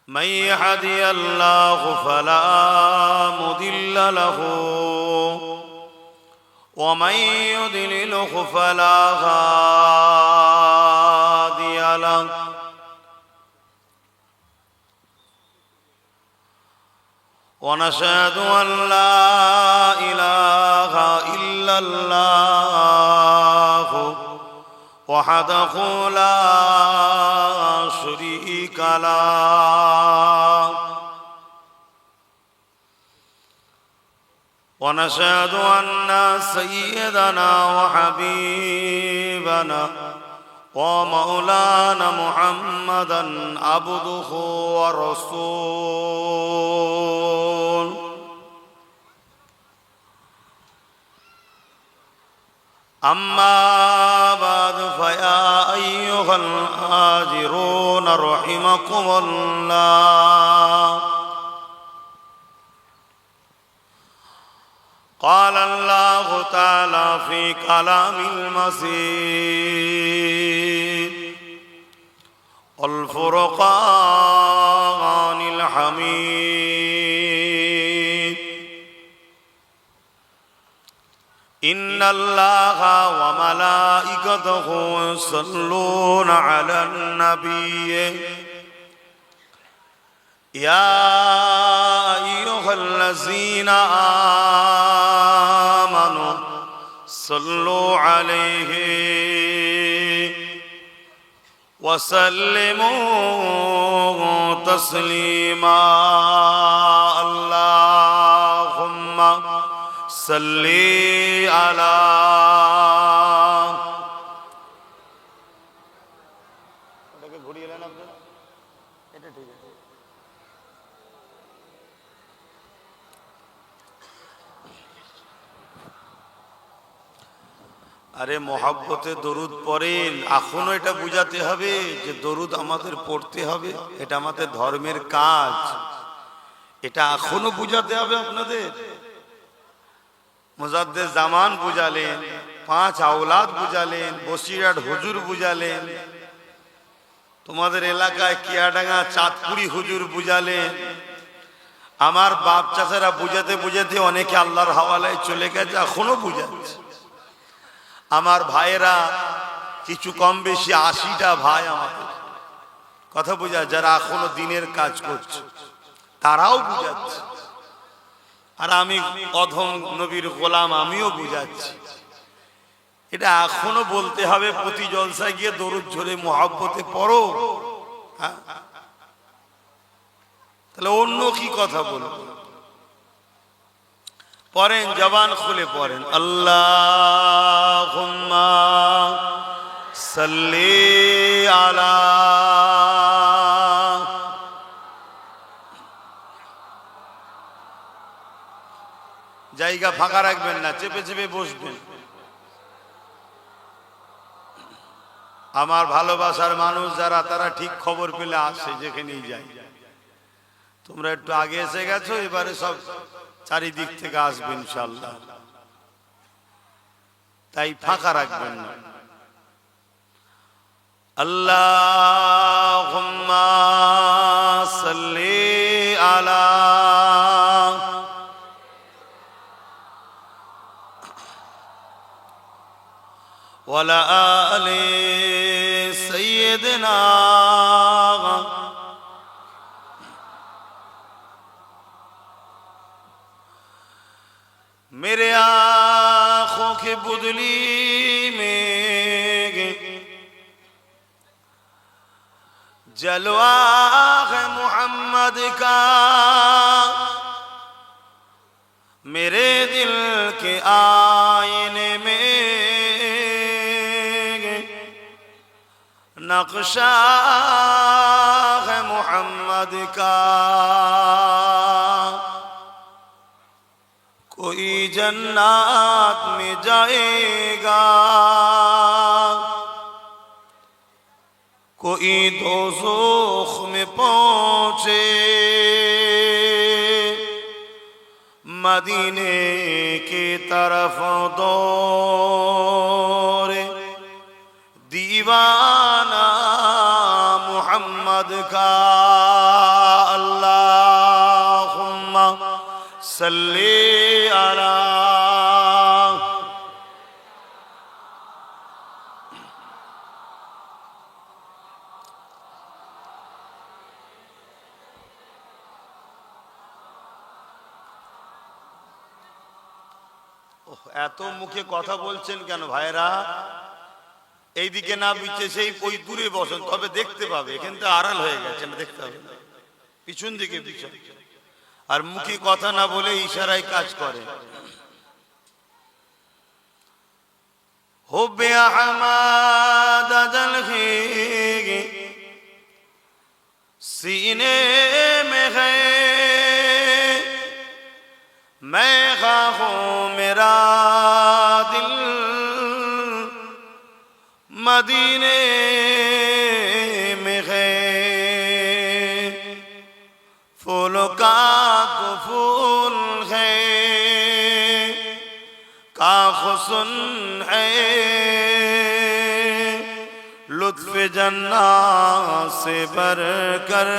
من يهدي الله فلا مضل له ومن يضلله فلا هادي له ونشهد أن لا إله إلا الله وحده لا شريك له ونشهد أن سيدنا وحبيبنا ومولانا محمدا عبده ورسوله أما بعد فيا أيها الهاجرون رحمكم الله قال الله تعالى في كلام المسيد الفرقان الحميد إن الله وملائكته يصلون على النبي يا أيها الذين آمنوا صلوا عليه وسلموا تسليما اللهم صل على আরে মহাব্বতে দরুদ পড়েন, এখনো এটা বুঝাতে হবে যে দরুদ আমাদের পড়তে হবে, এটা আমাদের ধর্মের কাজ, এটা এখনো বুঝাতে হবে আপনাদের। মুজাদ্দেদ জামান বুঝালেন, 5 আওলাদ বুঝালেন, বসিরহাট হুজুর বুঝালেন, তোমাদের এলাকায় কিয়াডাঙ্গা চাঁদপুরি হুজুর বুঝালেন, আমার বাপ চাচারা বুঝাতে বুঝাতে অনেকে আল্লাহর হাওয়ালায় চলে গেছে, এখনো বুঝাচ্ছে। আমার ভাইয়েরা কিছু কম বেশি 80টা ভাই আমাদের কথা বুঝা, যারা এখনো দিনের কাজ করছে, তারাও বুঝাচ্ছে। আর আমি অধম নবীর গোলাম, আমিও বুঝাচ্ছি। এটা এখনো বলতে হবে, প্রতি জলসায় গিয়ে দরুদ ঝরে মহাব্বতে পড়ো। হ্যাঁ, তাহলে অন্য কি কথা বলবো? পড়েন, জবান খুলে পড়েন, আল্লাহুম্মা সাল্লি আলা জায়গা ফাঁকা রাখবেন না, চেপে চেপে বসবেন। আমার ভালোবাসার মানুষ যারা, তারা ঠিক খবর পেলে আসে, যেখানেই যায়। তোমরা একটু আগে এসে গেছো, এবারে সব চারিদিক থেকে আসবে ইনশাআল্লাহ, তাই ফাঁকা রাখবেন না। আল্লাহুম্মা সাল্লি আলা ওয়ালা আলি সাইয়্যিদিনা मेरे आँखों की बुदली में जलवा है मोहम्मद का, मेरे दिल के आईने में नक्शा है मोहम्मद का। कोई जन्नत में जाएगा, कोई दोज़ख में पहुंचे, मदीने की तरफ दौड़े दीवाना मोहम्मद का। अल्लाहुम्मा सल्ली अला এত মুখে কথা বলছেন কেন ভাইরা? এইদিকে না বিচ্ছে সেই ওই দূরে বসেন, তবে দেখতে পাবে। এখান থেকে আড়াল হয়ে গেছে, দেখতে হবে না, পিছন দিকে পিছন। আর মুখে কথা না বলে ইশারায় কাজ করে। হুব্বে আহমদ জলহি सीने में है, मैं ख्वाहूं मेरा दिल मदीने में है। फूलों का तो फूल है, का हुस्न है, लुत्फ जन्नत से बढ़कर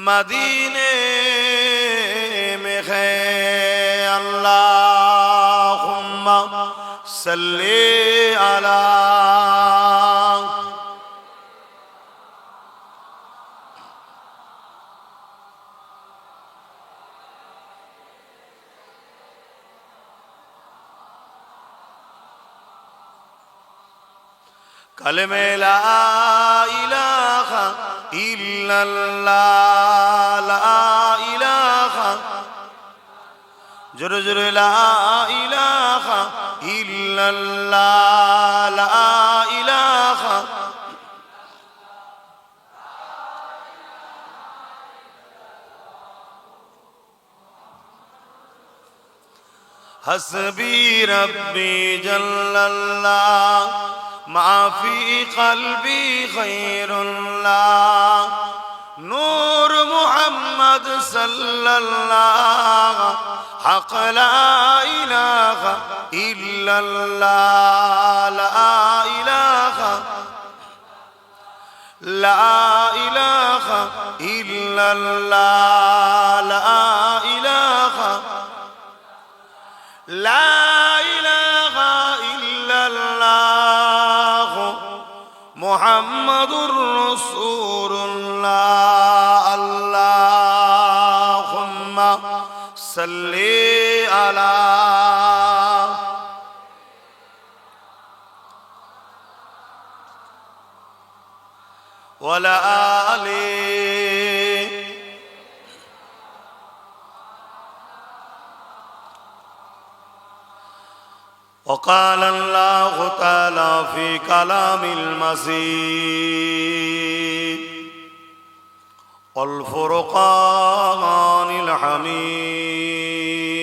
मदीने में है। अल्लाहुम्मा सल्ली अला कलमे ला इलाहा इल्लल्लाह, ला इलाहा जुर जुर, ला इलाहा इल्लल्लाह, ला इलाहा हस्बी रब्बी जल्लल्लाह, माफी कल्बी खैरुल्लाह, नूर मुहम्मद सल्लल्लाह, हक ला इलाहा इल्लल्लाह, ला इलाहा, ला इलाहा इल्लल्लाह, ला इलाहा, ला इलाहा इल्लल्लाह, मुहम्मदुर रसूलुल्लाह। अल्लाहुम्मा सल्ली अला वला आली وقال الله تعالى في كلام المجيد والفرقان الحميد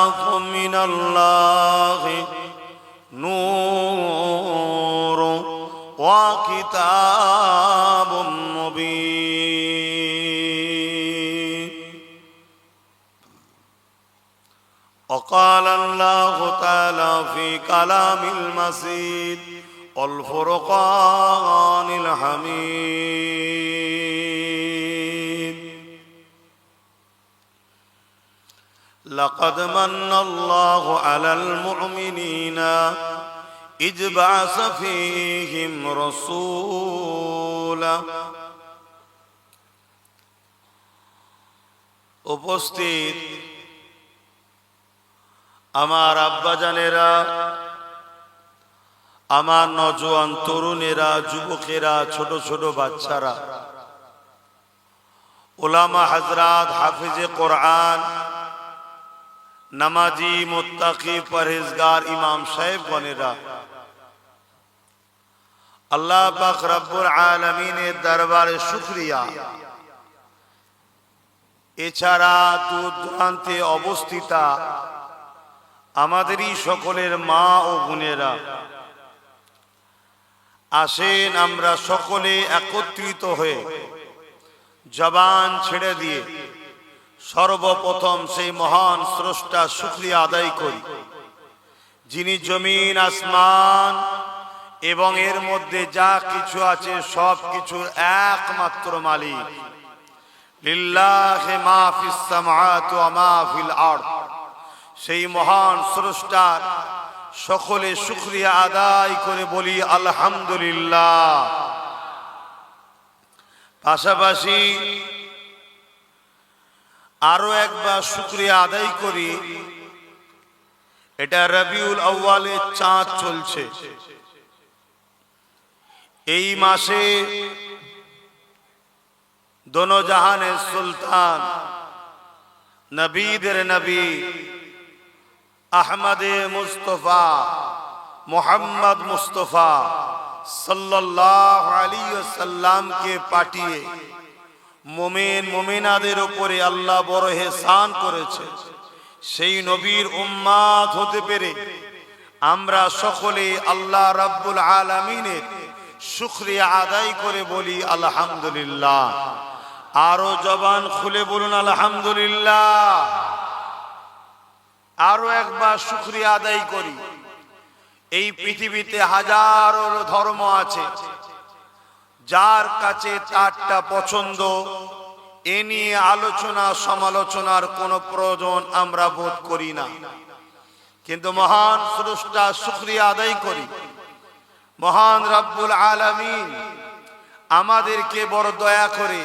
جاءكم من الله نور وكتاب مبين وقال الله تعالى في كلام المسيد والفرقان الحميد لقد من الله على المؤمنين إذ بعث فيهم رسولا উপস্থিত আমার আব্বাজানেরা, আমার নওজোয়ান তরুণেরা, যুবকেরা, ছোট ছোট বাচ্চারা, উলামা হযরত, হাফিজে কোরআন, নামাজি, মুত্তাকি, পরহেজগার ইমাম সাহেবগণেরা, আল্লাহ পাক রব্বুল আলামিনের দরবারে শুকরিয়া। এছাড়া দূর দূরান্তে অবস্থিতা আমাদেরই সকলের মা ও বোনেরা, আসেন আমরা সকলে একত্রিত হয়ে জবান ছেড়ে দিয়ে সর্বপ্রথম সেই মহান স্রষ্টা শুকরিয়া আদায় করি, যিনি জমিন, আসমান এবং এর মধ্যে যা কিছু আছে সব কিছুর একমাত্র মালিক। লিল্লাহি মা ফিস সামাওয়াতি ওয়া মা ফিল আরদ। সেই মহান স্রষ্টার সকলে শুকরিয়া আদায় করে বলি আলহামদুলিল্লাহ। পাশাপাশি আরো একবার শুকরিয়া আদায় করি, এটা রবিউল আউয়ালের চাঁদ চলছে। এই মাসে দোনো জাহানের সুলতান, নবীদের নবী আহমদে মুস্তফা মোহাম্মদ মুস্তফা সাল্লাল্লাহু আলাইহি ওয়াসাল্লামকে পাঠিয়ে মুমিন মুমিনাদের উপরে আল্লাহ বড় ইহসান করেছে। সেই নবীর উম্মত হতে পেরে আমরা সকলে আল্লাহ রাব্বুল আলামিনের শুকরিয়া আদায় করে বলি আলহামদুলিল্লাহ। আরো জবান খুলে বলুন আলহামদুলিল্লাহ। আরো একবার শুকরিয়া আদায় করি। এই পৃথিবীতে হাজারো ধর্ম আছে, যার কাছে তারটা পছন্দ, এ নিয়ে আলোচনা সমালোচনার কোনো প্রয়োজন আমরা বোধ করি না। কিন্তু মহান স্রষ্টা শুকরিয়া আদায় করি, মহান রব্বুল আলামিন আমাদেরকে বড় দয়া করে,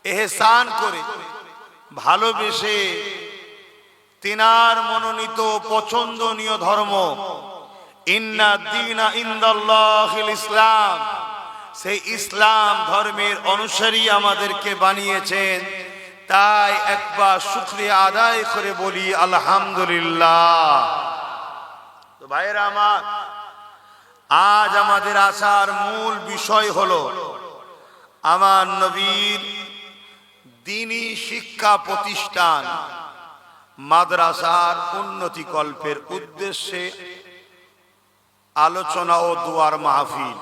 ইহসান করে, ভালোবেসে তিনার মনোনীত পছন্দনীয় ধর্ম ইন্না দীনা ইনদাল্লাহিল ইসলাম, সেই ইসলাম ধর্মের অনুসারী আমাদেরকে বানিয়েছেন। তাই একবার শুকরিয়া আদায় করে বলি আলহামদুলিল্লাহ। তো ভাইরা আমার, আজ আমাদের আসার মূল বিষয় হলো আমার নবীর দ্বীনি শিক্ষা প্রতিষ্ঠান মাদ্রাসার উন্নতি কল্পের উদ্দেশ্যে আলোচনা ও দুয়ার মাহফিল।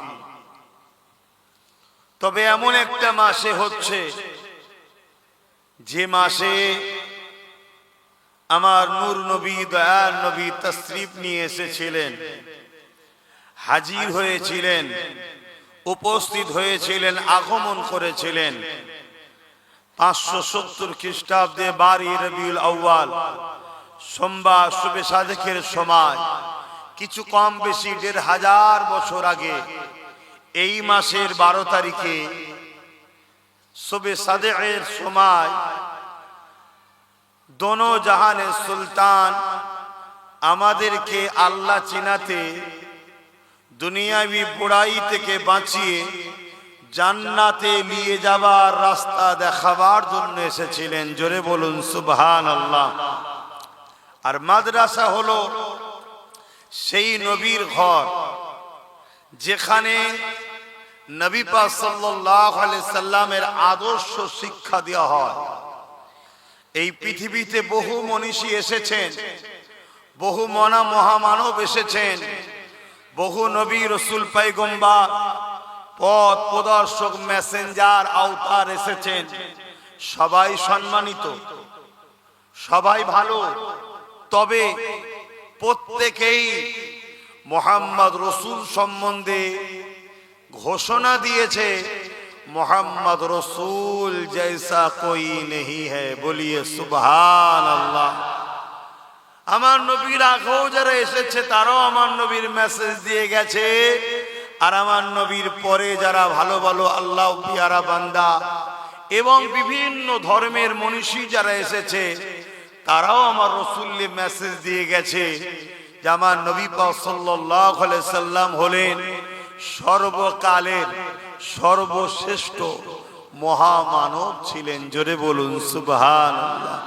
তবে এমন একটা মাসে হচ্ছে, যে মাসে আমার নূর নবী, দয়ার নবী তশরিফ নিয়ে এসেছিলেন, হাজির হয়েছিলেন, উপস্থিত হয়েছিলেন, আগমন করেছিলেন 570 খ্রিস্টাব্দে 12 রবিউল আউয়াল সোমবার শুবে সাদেকের সময়, কিছু কম বেশি 1500 বছর আগে এই মাসের 12 তারিখে শুবে সাদেকের সময় দোনো জাহানের সুলতান আমাদেরকে আল্লাহ চিনাতে, দুনিয়াবি বুড়াই থেকে বাঁচিয়ে জান্নাতে নিয়ে যাবার রাস্তা দেখাবার জন্য এসেছিলেন। জোরে বলুন সুবহানাল্লাহ। আর মাদ্রাসা হলো সেই নবীর ঘর, যেখানে নবী পাক সাল্লাল্লাহু আলাইহি সাল্লামের আদর্শ শিক্ষা দেওয়া হয়। এই পৃথিবীতে বহু মনীষী এসেছেন, বহু মহামানব এসেছেন, বহু নবী রসুল পয়গম্বর পথ প্রদর্শক মেসেঞ্জার আওতার এসেছেন। সবাই সম্মানিত, সবাই ভালো, তবে প্রত্যেকেই মোহাম্মদ রসুল সম্বন্ধে ঘোষণা দিয়েছে মোহাম্মদ রসুল জৈসা কোই নেহি হ্যায়, বলিয়ে সুবহান আল্লাহ। আমার নবীর আগেও যারা এসেছে তারাও আমার নবীর মেসেজ দিয়ে গেছে, আর আমার নবীর পরে যারা ভালো ভালো আল্লাহ পিয়ারা বান্দা এবং বিভিন্ন ধর্মের মনীষী যারা এসেছে তারাও আমার রসুলের মেসেজ দিয়ে গেছে যে আমার নবী পাক সাল্লাল্লাহু আলাইহি সাল্লাম হলেন সর্বকালের সর্বশ্রেষ্ঠ মহামানব ছিলেন। জোরে বলুন সুবহানাল্লাহ।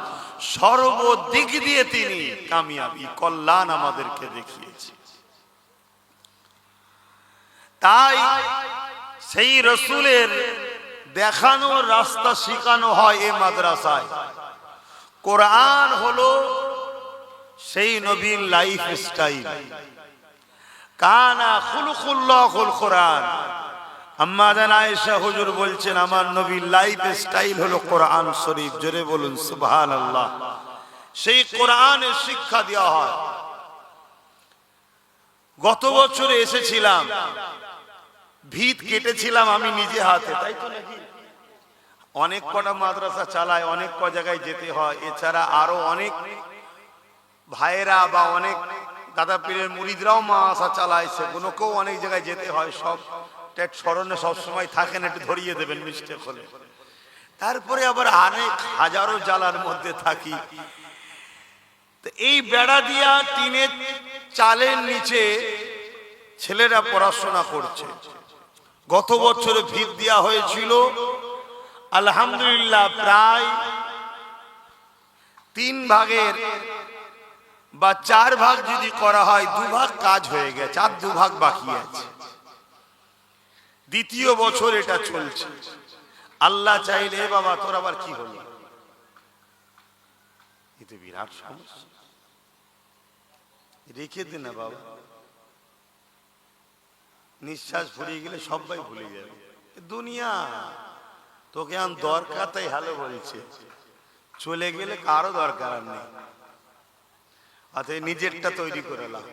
সর্বদিক দিয়ে তিনি কামিয়াবি কল্যাণ আমাদেরকে দেখিয়েছে। তাই সেই রসুলের দেখানো রাস্তা শেখানো হয় এই মাদ্রাসায়। কোরআন হলো সেই নবীর লাইফ স্টাইল। কানা খুলুকুল্লাহুল কোরআন। আম্মা জান আয়েশা হুজুর বলছেন আমার নবীর লাইফ স্টাইল হলো কোরআন শরীফ। জোরে বলুন সুবহানাল্লাহ। সেই কোরআনের শিক্ষা দেওয়া হয়। গত বছরে এসেছিলাম, ভিত কেটেছিলাম আমি নিজে হাতে, তাই তো নাকি? অনেক কটা মাদ্রাসা চালায়, অনেক ক জায়গায় যেতে হয়। এছাড়া আরো অনেক ভাইয়েরা বা অনেক দাদা পীরের মুরিদরাও মাদ্রাসা চালায়, সেগুলোকেও অনেক জায়গায় যেতে হয়। সব স্মরণে সবসময় থাকেন, একটু ধরিয়ে দেবেন মিস্টেক হলে। তারপরে আবার অনেক হাজারো জ্বালার মধ্যে থাকি। তো এই বেড়া দিয়া টিনের চালের নিচে ছেলেরা পড়াশোনা করছে। গত বছরে ভিত দেওয়া হয়েছিল, আলহামদুলিল্লাহ প্রায় 3 ভাগের বা 4 ভাগ যদি করা হয় 2 ভাগ কাজ হয়ে গেছে, আর 2 ভাগ বাকি আছে। দ্বিতীয় বছর এটা চলছে। আল্লাহ চাইলে বাবা তোর আবার কি হলো, এতে বিরাট সমস্যা। রেখে দে না বাবা, নিঃশ্বাস ফুরিয়ে গেলে সবাই ভুলে যাবে। দুনিয়া তোকে আন দরকার, তাই হ্যালো বলছে, চলে গেলে কারো দরকার আর নেই। অতএব নিজেরটা তৈরি করে নাও।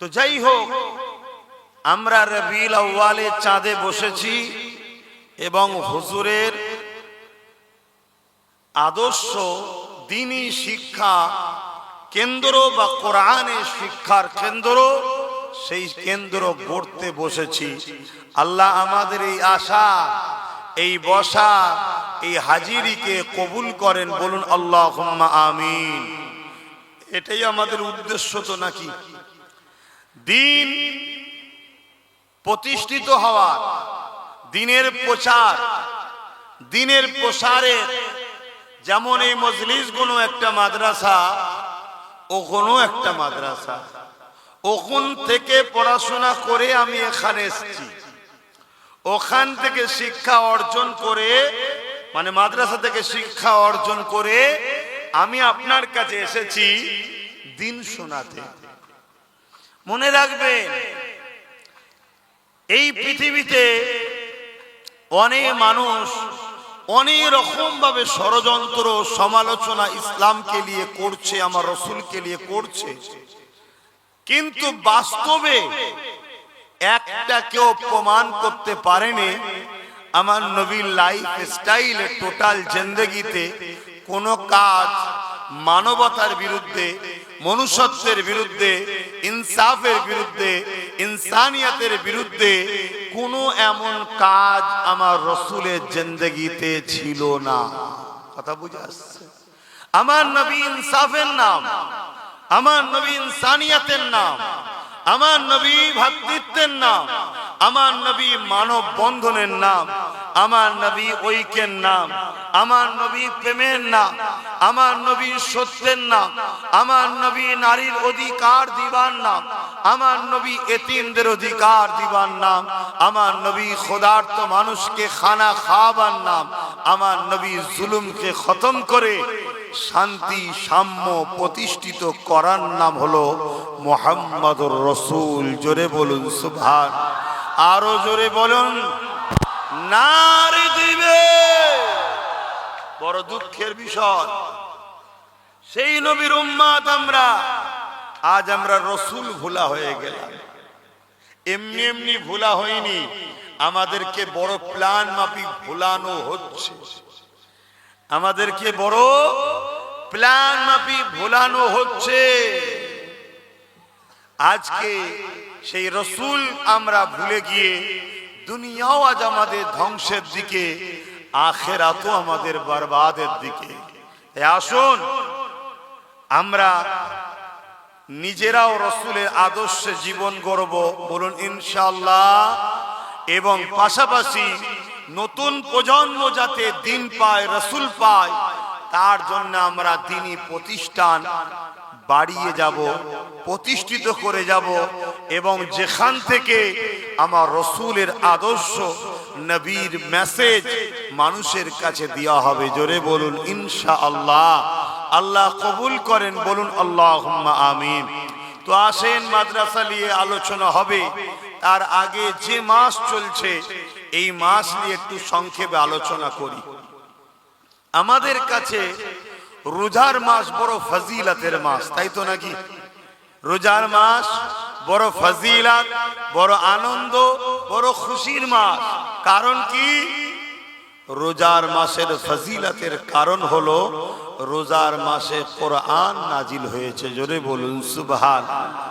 তো যাই হোক, আমরা রবিউল আউয়ালের চাঁদে বসেছি এবং হুজুরের আদর্শ দ্বীনি শিক্ষা কেন্দ্র বা কোরআনের শিক্ষার কেন্দ্র, সেই কেন্দ্র গড়তে বসেছি। আল্লাহ আমাদের এই আশা, এই বসা, এই হাজিরিকে কবুল করেন, বলুন আল্লাহুম্মা আমিন। এটাই আমাদের উদ্দেশ্য তো নাকি? দ্বীন প্রতিষ্ঠিত হওয়া, দ্বীনের প্রচার, দ্বীনের প্রসারে, যেমন এই মজলিসগুলো একটা মাদ্রাসা, ওখানো একটা মাদ্রাসা। ওখান থেকে পড়াশোনা করে আমি এখানে এসেছি, ওখান থেকে শিক্ষা অর্জন করে, মানে মাদ্রাসা থেকে শিক্ষা অর্জন করে আমি আপনার কাছে এসেছি দ্বীন শোনাতে। মনে রাখবেন, এই পৃথিবীতে অনেক মানুষ অনেক রকম ভাবে ষড়যন্ত্র সমালোচনা ইসলামকে নিয়ে করছে, আমার রসুলকে নিয়ে করছে, কিন্তু বাস্তবে একটা কেউ প্রমাণ করতে পারেনি আমার নবীর লাইফ স্টাইলে, টোটাল জিন্দেগিতে কোনো কাজ মানবতার বিরুদ্ধে, মনুষ্যত্বের বিরুদ্ধে, ইনসাফের বিরুদ্ধে, ইনসানিয়তের বিরুদ্ধে কোনো এমন কাজ আমার রসুলের জিন্দেগিতে ছিল না। কথা বুঝে আসছে? আমার নবী ইনসাফের নাম, আমার নবী ইনসানিয়তের নাম, আমার নবী ভ্রাতৃত্বের নাম, আমার নবী মানব বন্ধনের নাম, আমার নবী ঐক্যের নাম, আমার নবী প্রেমের নাম, আমার নবী সত্যের নাম, আমার নবী নারীর অধিকার দিবার নাম, আমার নবী এতিমদের অধিকার দিবার নাম, আমার নবী খোদার্ত মানুষকে খানা খাওয়াবার নাম, আমার নবী জুলুমকে খতম করে শান্তি সাম্য প্রতিষ্ঠিত করার নাম হলো মুহাম্মাদুর রাসূল। জোরে বলুন সুবহান, আরো জোরে বলুন নারে দিবে। বড় দুঃখের বিষয়, সেই নবীর উম্মত আমরা, আজ আমরা রসুল ভোলা হয়ে গেলাম। এমনি এমনি ভোলা হয়নি, আমাদেরকে বড় প্ল্যান মাফিক ভোলানো হচ্ছে, আমাদেরকে বড় প্ল্যান মাফিক ভোলানো হচ্ছে। আজকে সেই রসুল আমরা ভুলে গিয়ে দুনিয়াও আজ আমাদের ধ্বংসের দিকে, আখিরাতও আমাদের বরবাদের দিকে। আসুন আমরা নিজেরাও রসুলের আদর্শে জীবন গড়ব, বলুন ইনশাআল্লাহ। এবং পাশাপাশি নতুন প্রজন্ম যাতে দিন পায়, রসুল পায়, তার জন্য আমরা দ্বীনি প্রতিষ্ঠান বাড়িয়ে যাব, প্রতিষ্ঠিত করে যাব। এবং যেখান থেকে আমার রসুলের আদর্শ, নবীর মেসেজ মানুষের কাছে দেওয়া হবে, জোরে বলুন ইনশাআল্লাহ। আল্লাহ কবুল করেন, বলুন আল্লাহুম্মা আমিন। তো আসেন, মাদ্রাসা নিয়ে আলোচনা হবে, তার আগে যে মাস চলছে এই মাস নিয়ে একটু সংক্ষেপে আলোচনা করি। আমাদের কাছে রোজার মাস বড় ফজিলতের মাস, তাই তো নাকি? রোজার মাস বড় ফজিলত, বড় আনন্দ, বড় খুশির মাস। কারণ কি? রোজার মাসের ফজিলতের কারণ হলো রোজার মাসে কোরআন নাজিল হয়েছে, জোরে বলুন সুবহানাল্লাহ।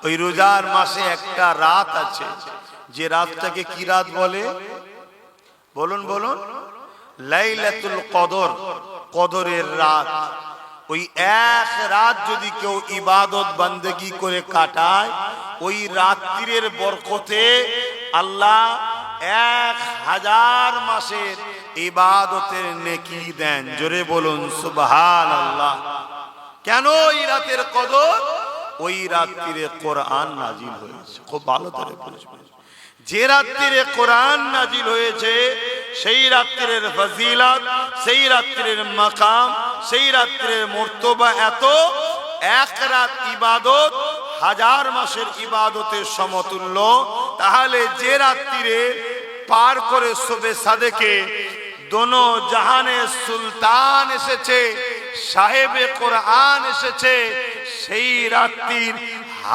ওই রোজার মাসে একটা রাত আছে, যে রাতটাকে কি রাত বলে? বলুন বলুন, লাইলাতুল কদর, কদরের রাত। ওই এক রাত যদি কেউ ইবাদত বান্দেগি করে কাটায়, ওই রাত্রির বরকতে আল্লাহ 1000 মাসের ইবাদতের নেকি দেন, জোরে বলুন সুবহানাল্লাহ। কেন এই রাতের কদর? ওই রাত্রিরে কোরআন নাজিল হয়েছে। খুব ভালো করে বুঝবেন, যে রাত্রিরে কোরআন নাজিল হয়েছে সেই রাত্রির ফজিলত, সেই রাত্রির মাকাম, সেই রাত্রির মর্তবা এত, এক রাত ইবাদত 1000 মাসের ইবাদতের সমতুল্য। তাহলে যে রাত্রিরে পার করে শবে সাদেকে দোনো জাহানের সুলতান এসেছে, সাহেবে কোরআন এসেছে, সেই রাত্রির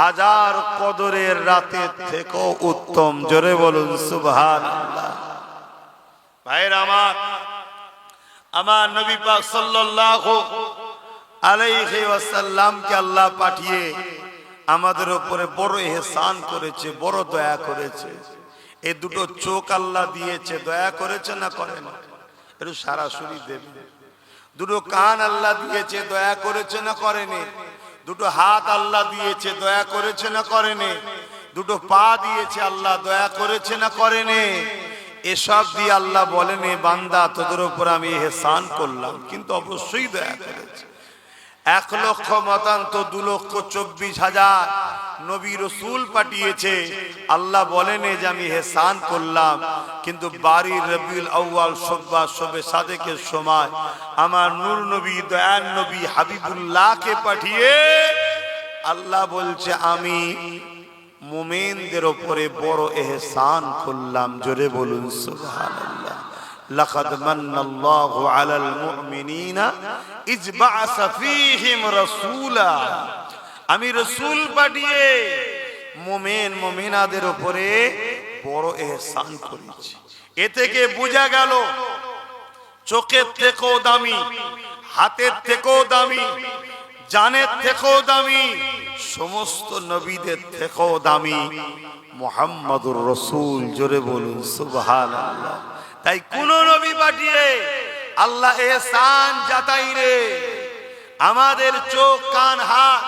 1000 কদরের রাতের থেকেও উত্তম, জোরে বলুন সুবহানাল্লাহ। ভাইরা আমার, আমার নবী পাক সাল্লাল্লাহু আলাইহি ওয়াসাল্লামকে আল্লাহ পাঠিয়ে আমাদের উপরে বড় ইহসান করেছে, বড় দয়া করেছে। এই দুটো চোখ আল্লাহ দিয়েছে, দয়া করেছে না করেন? একটু সরাসরি দেবেন। দুটো কান আল্লাহ দিয়েছে, দয়া করেছে না করেনি? দুটো হাত আল্লাহ দিয়েছে, দয়া করেছে না করেনি? দুটো পা দিয়েছে আল্লাহ, দয়া করেছে না করেনি? এসব দিয়ে আল্লাহ বলেনি বান্দা তোদের উপর আমি ইহসান করলাম, কিন্তু অবশ্যই দয়া করেছে। 1,00,000 মতান্ত 2,24,000 নবী রসুল পাঠিয়েছে, আল্লাহ বলেন যে আমি ইহসান করলাম। কিন্তু বাড়ির রবিউল আউয়াল শবে সাদেকের সময় আমার নূর নবী, দয়ার নবী হাবিবুল্লাহকে পাঠিয়ে আল্লাহ বলছে আমি মুমিনদের উপরে বড় ইহসান করলাম, জোরে বলুন সুবহানাল্লাহ। লাকাদ মান্নাল্লাহু আলাল মুমিনিনা ইয বা'আসা ফীহিম রাসূলা, আমি রাসূল পাঠিয়ে মুমিন মুমিনাদের উপরে বড় ইহসান করেছি। এ থেকে বোঝা গেল চোখের থেকেও দামি, হাতের থেকেও দামি, জানের থেকেও দামি, সমস্ত নবীদের থেকেও দামি মুহাম্মাদুর রাসূল, জোরে বলুন সুবহানাল্লাহ। তাই কোন নবী পাঠিয়ে আল্লাহ ইহসান জাতাই রে। আমাদের চোখ, কান, হাত,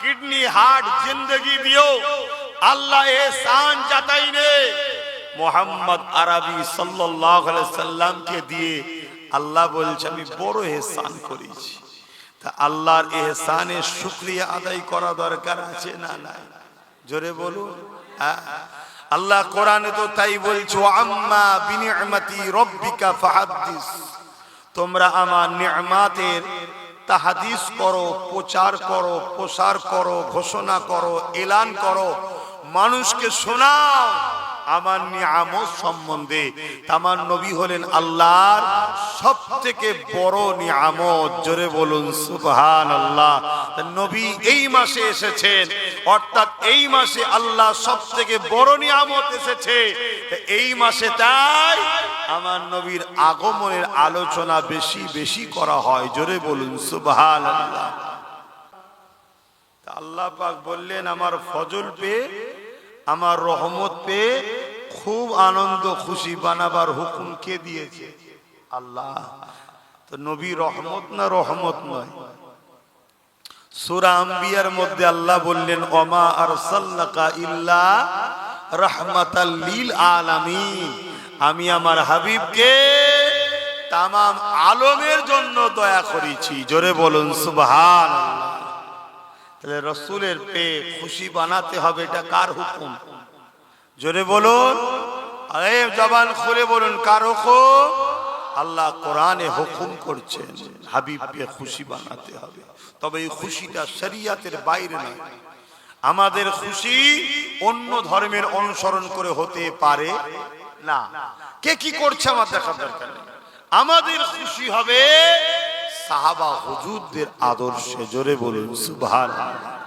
কিডনি, হার্ট, জিন্দেগি দিও আল্লাহ ইহসান জাতাই রে। মুহাম্মদ আরবি সাল্লাল্লাহু আলাইহি সাল্লামকে দিয়ে আল্লাহ বলছে আমি বড় ইহসান করেছি। তা আল্লাহর ইহসানের শুকরিয়া আদায় করা দরকার আছে না নাই? জোরে বলুন। আল্লাহ কোরআনে তো তাই বলছো, আম্মা বিনিআমাতি রব্বিকা ফাহাদ্দিস, তোমরা আমার নিয়ামতের তাহাদিস করো, প্রচার করো, প্রসার করো, ঘোষণা করো, এলান করো, মানুষকে শোনাও আমার নিয়ামত সম্বন্ধে। আমার নবী হলেন আল্লাহর সব থেকে বড় নিয়ামত। জোরে বলুন সুবহানাল্লাহ। নবী এই মাসে এসেছেন, অর্থাৎ এই মাসে আল্লাহ সব থেকে বড় নিয়ামত এসেছে। এই মাসে তাই আমার নবীর আগমনের আলোচনা বেশি বেশি করা হয়। জোরে বলুন সুবহানাল্লাহ। আল্লাহ পাক বললেন, আমার ফজল পেয়ে, আমার রহমত পেয়ে খুব আনন্দ খুশি বানাবার হুকুম কে দিয়েছে? আল্লাহ। তো নবী রহমত না রহমত নয়? সূরা আম্বিয়ার মধ্যে আল্লাহ বললেন, ওমা আরসালনাকা ইল্লা রাহমাতাল লিল আলামিন, আমি আমার হাবিবকে তামাম আলমের জন্য দয়া করেছি। জোরে বলুন সুবহানাল্লাহ। তাহলে রসুলের পেয়ে খুশি বানাতে হবে, এটা কার হুকুম? জোরে বলুন, আরে জবান খুলে বলুন, কার হুকুম? আল্লাহ কোরআনে হুকুম করছেন হাবিবকে খুশি বানাতে হবে। তবে এই খুশিটা শরিয়তের বাইরে নয়। আমাদের খুশি অন্য ধর্মের অনুসরণ করে হতে পারে না। কে কি করছে আমার দেখার দরকার নেই। আমাদের খুশি হবে সাহাবা হুজুরদের আদর্শে। জোরে বলুন সুবহানাল্লাহ।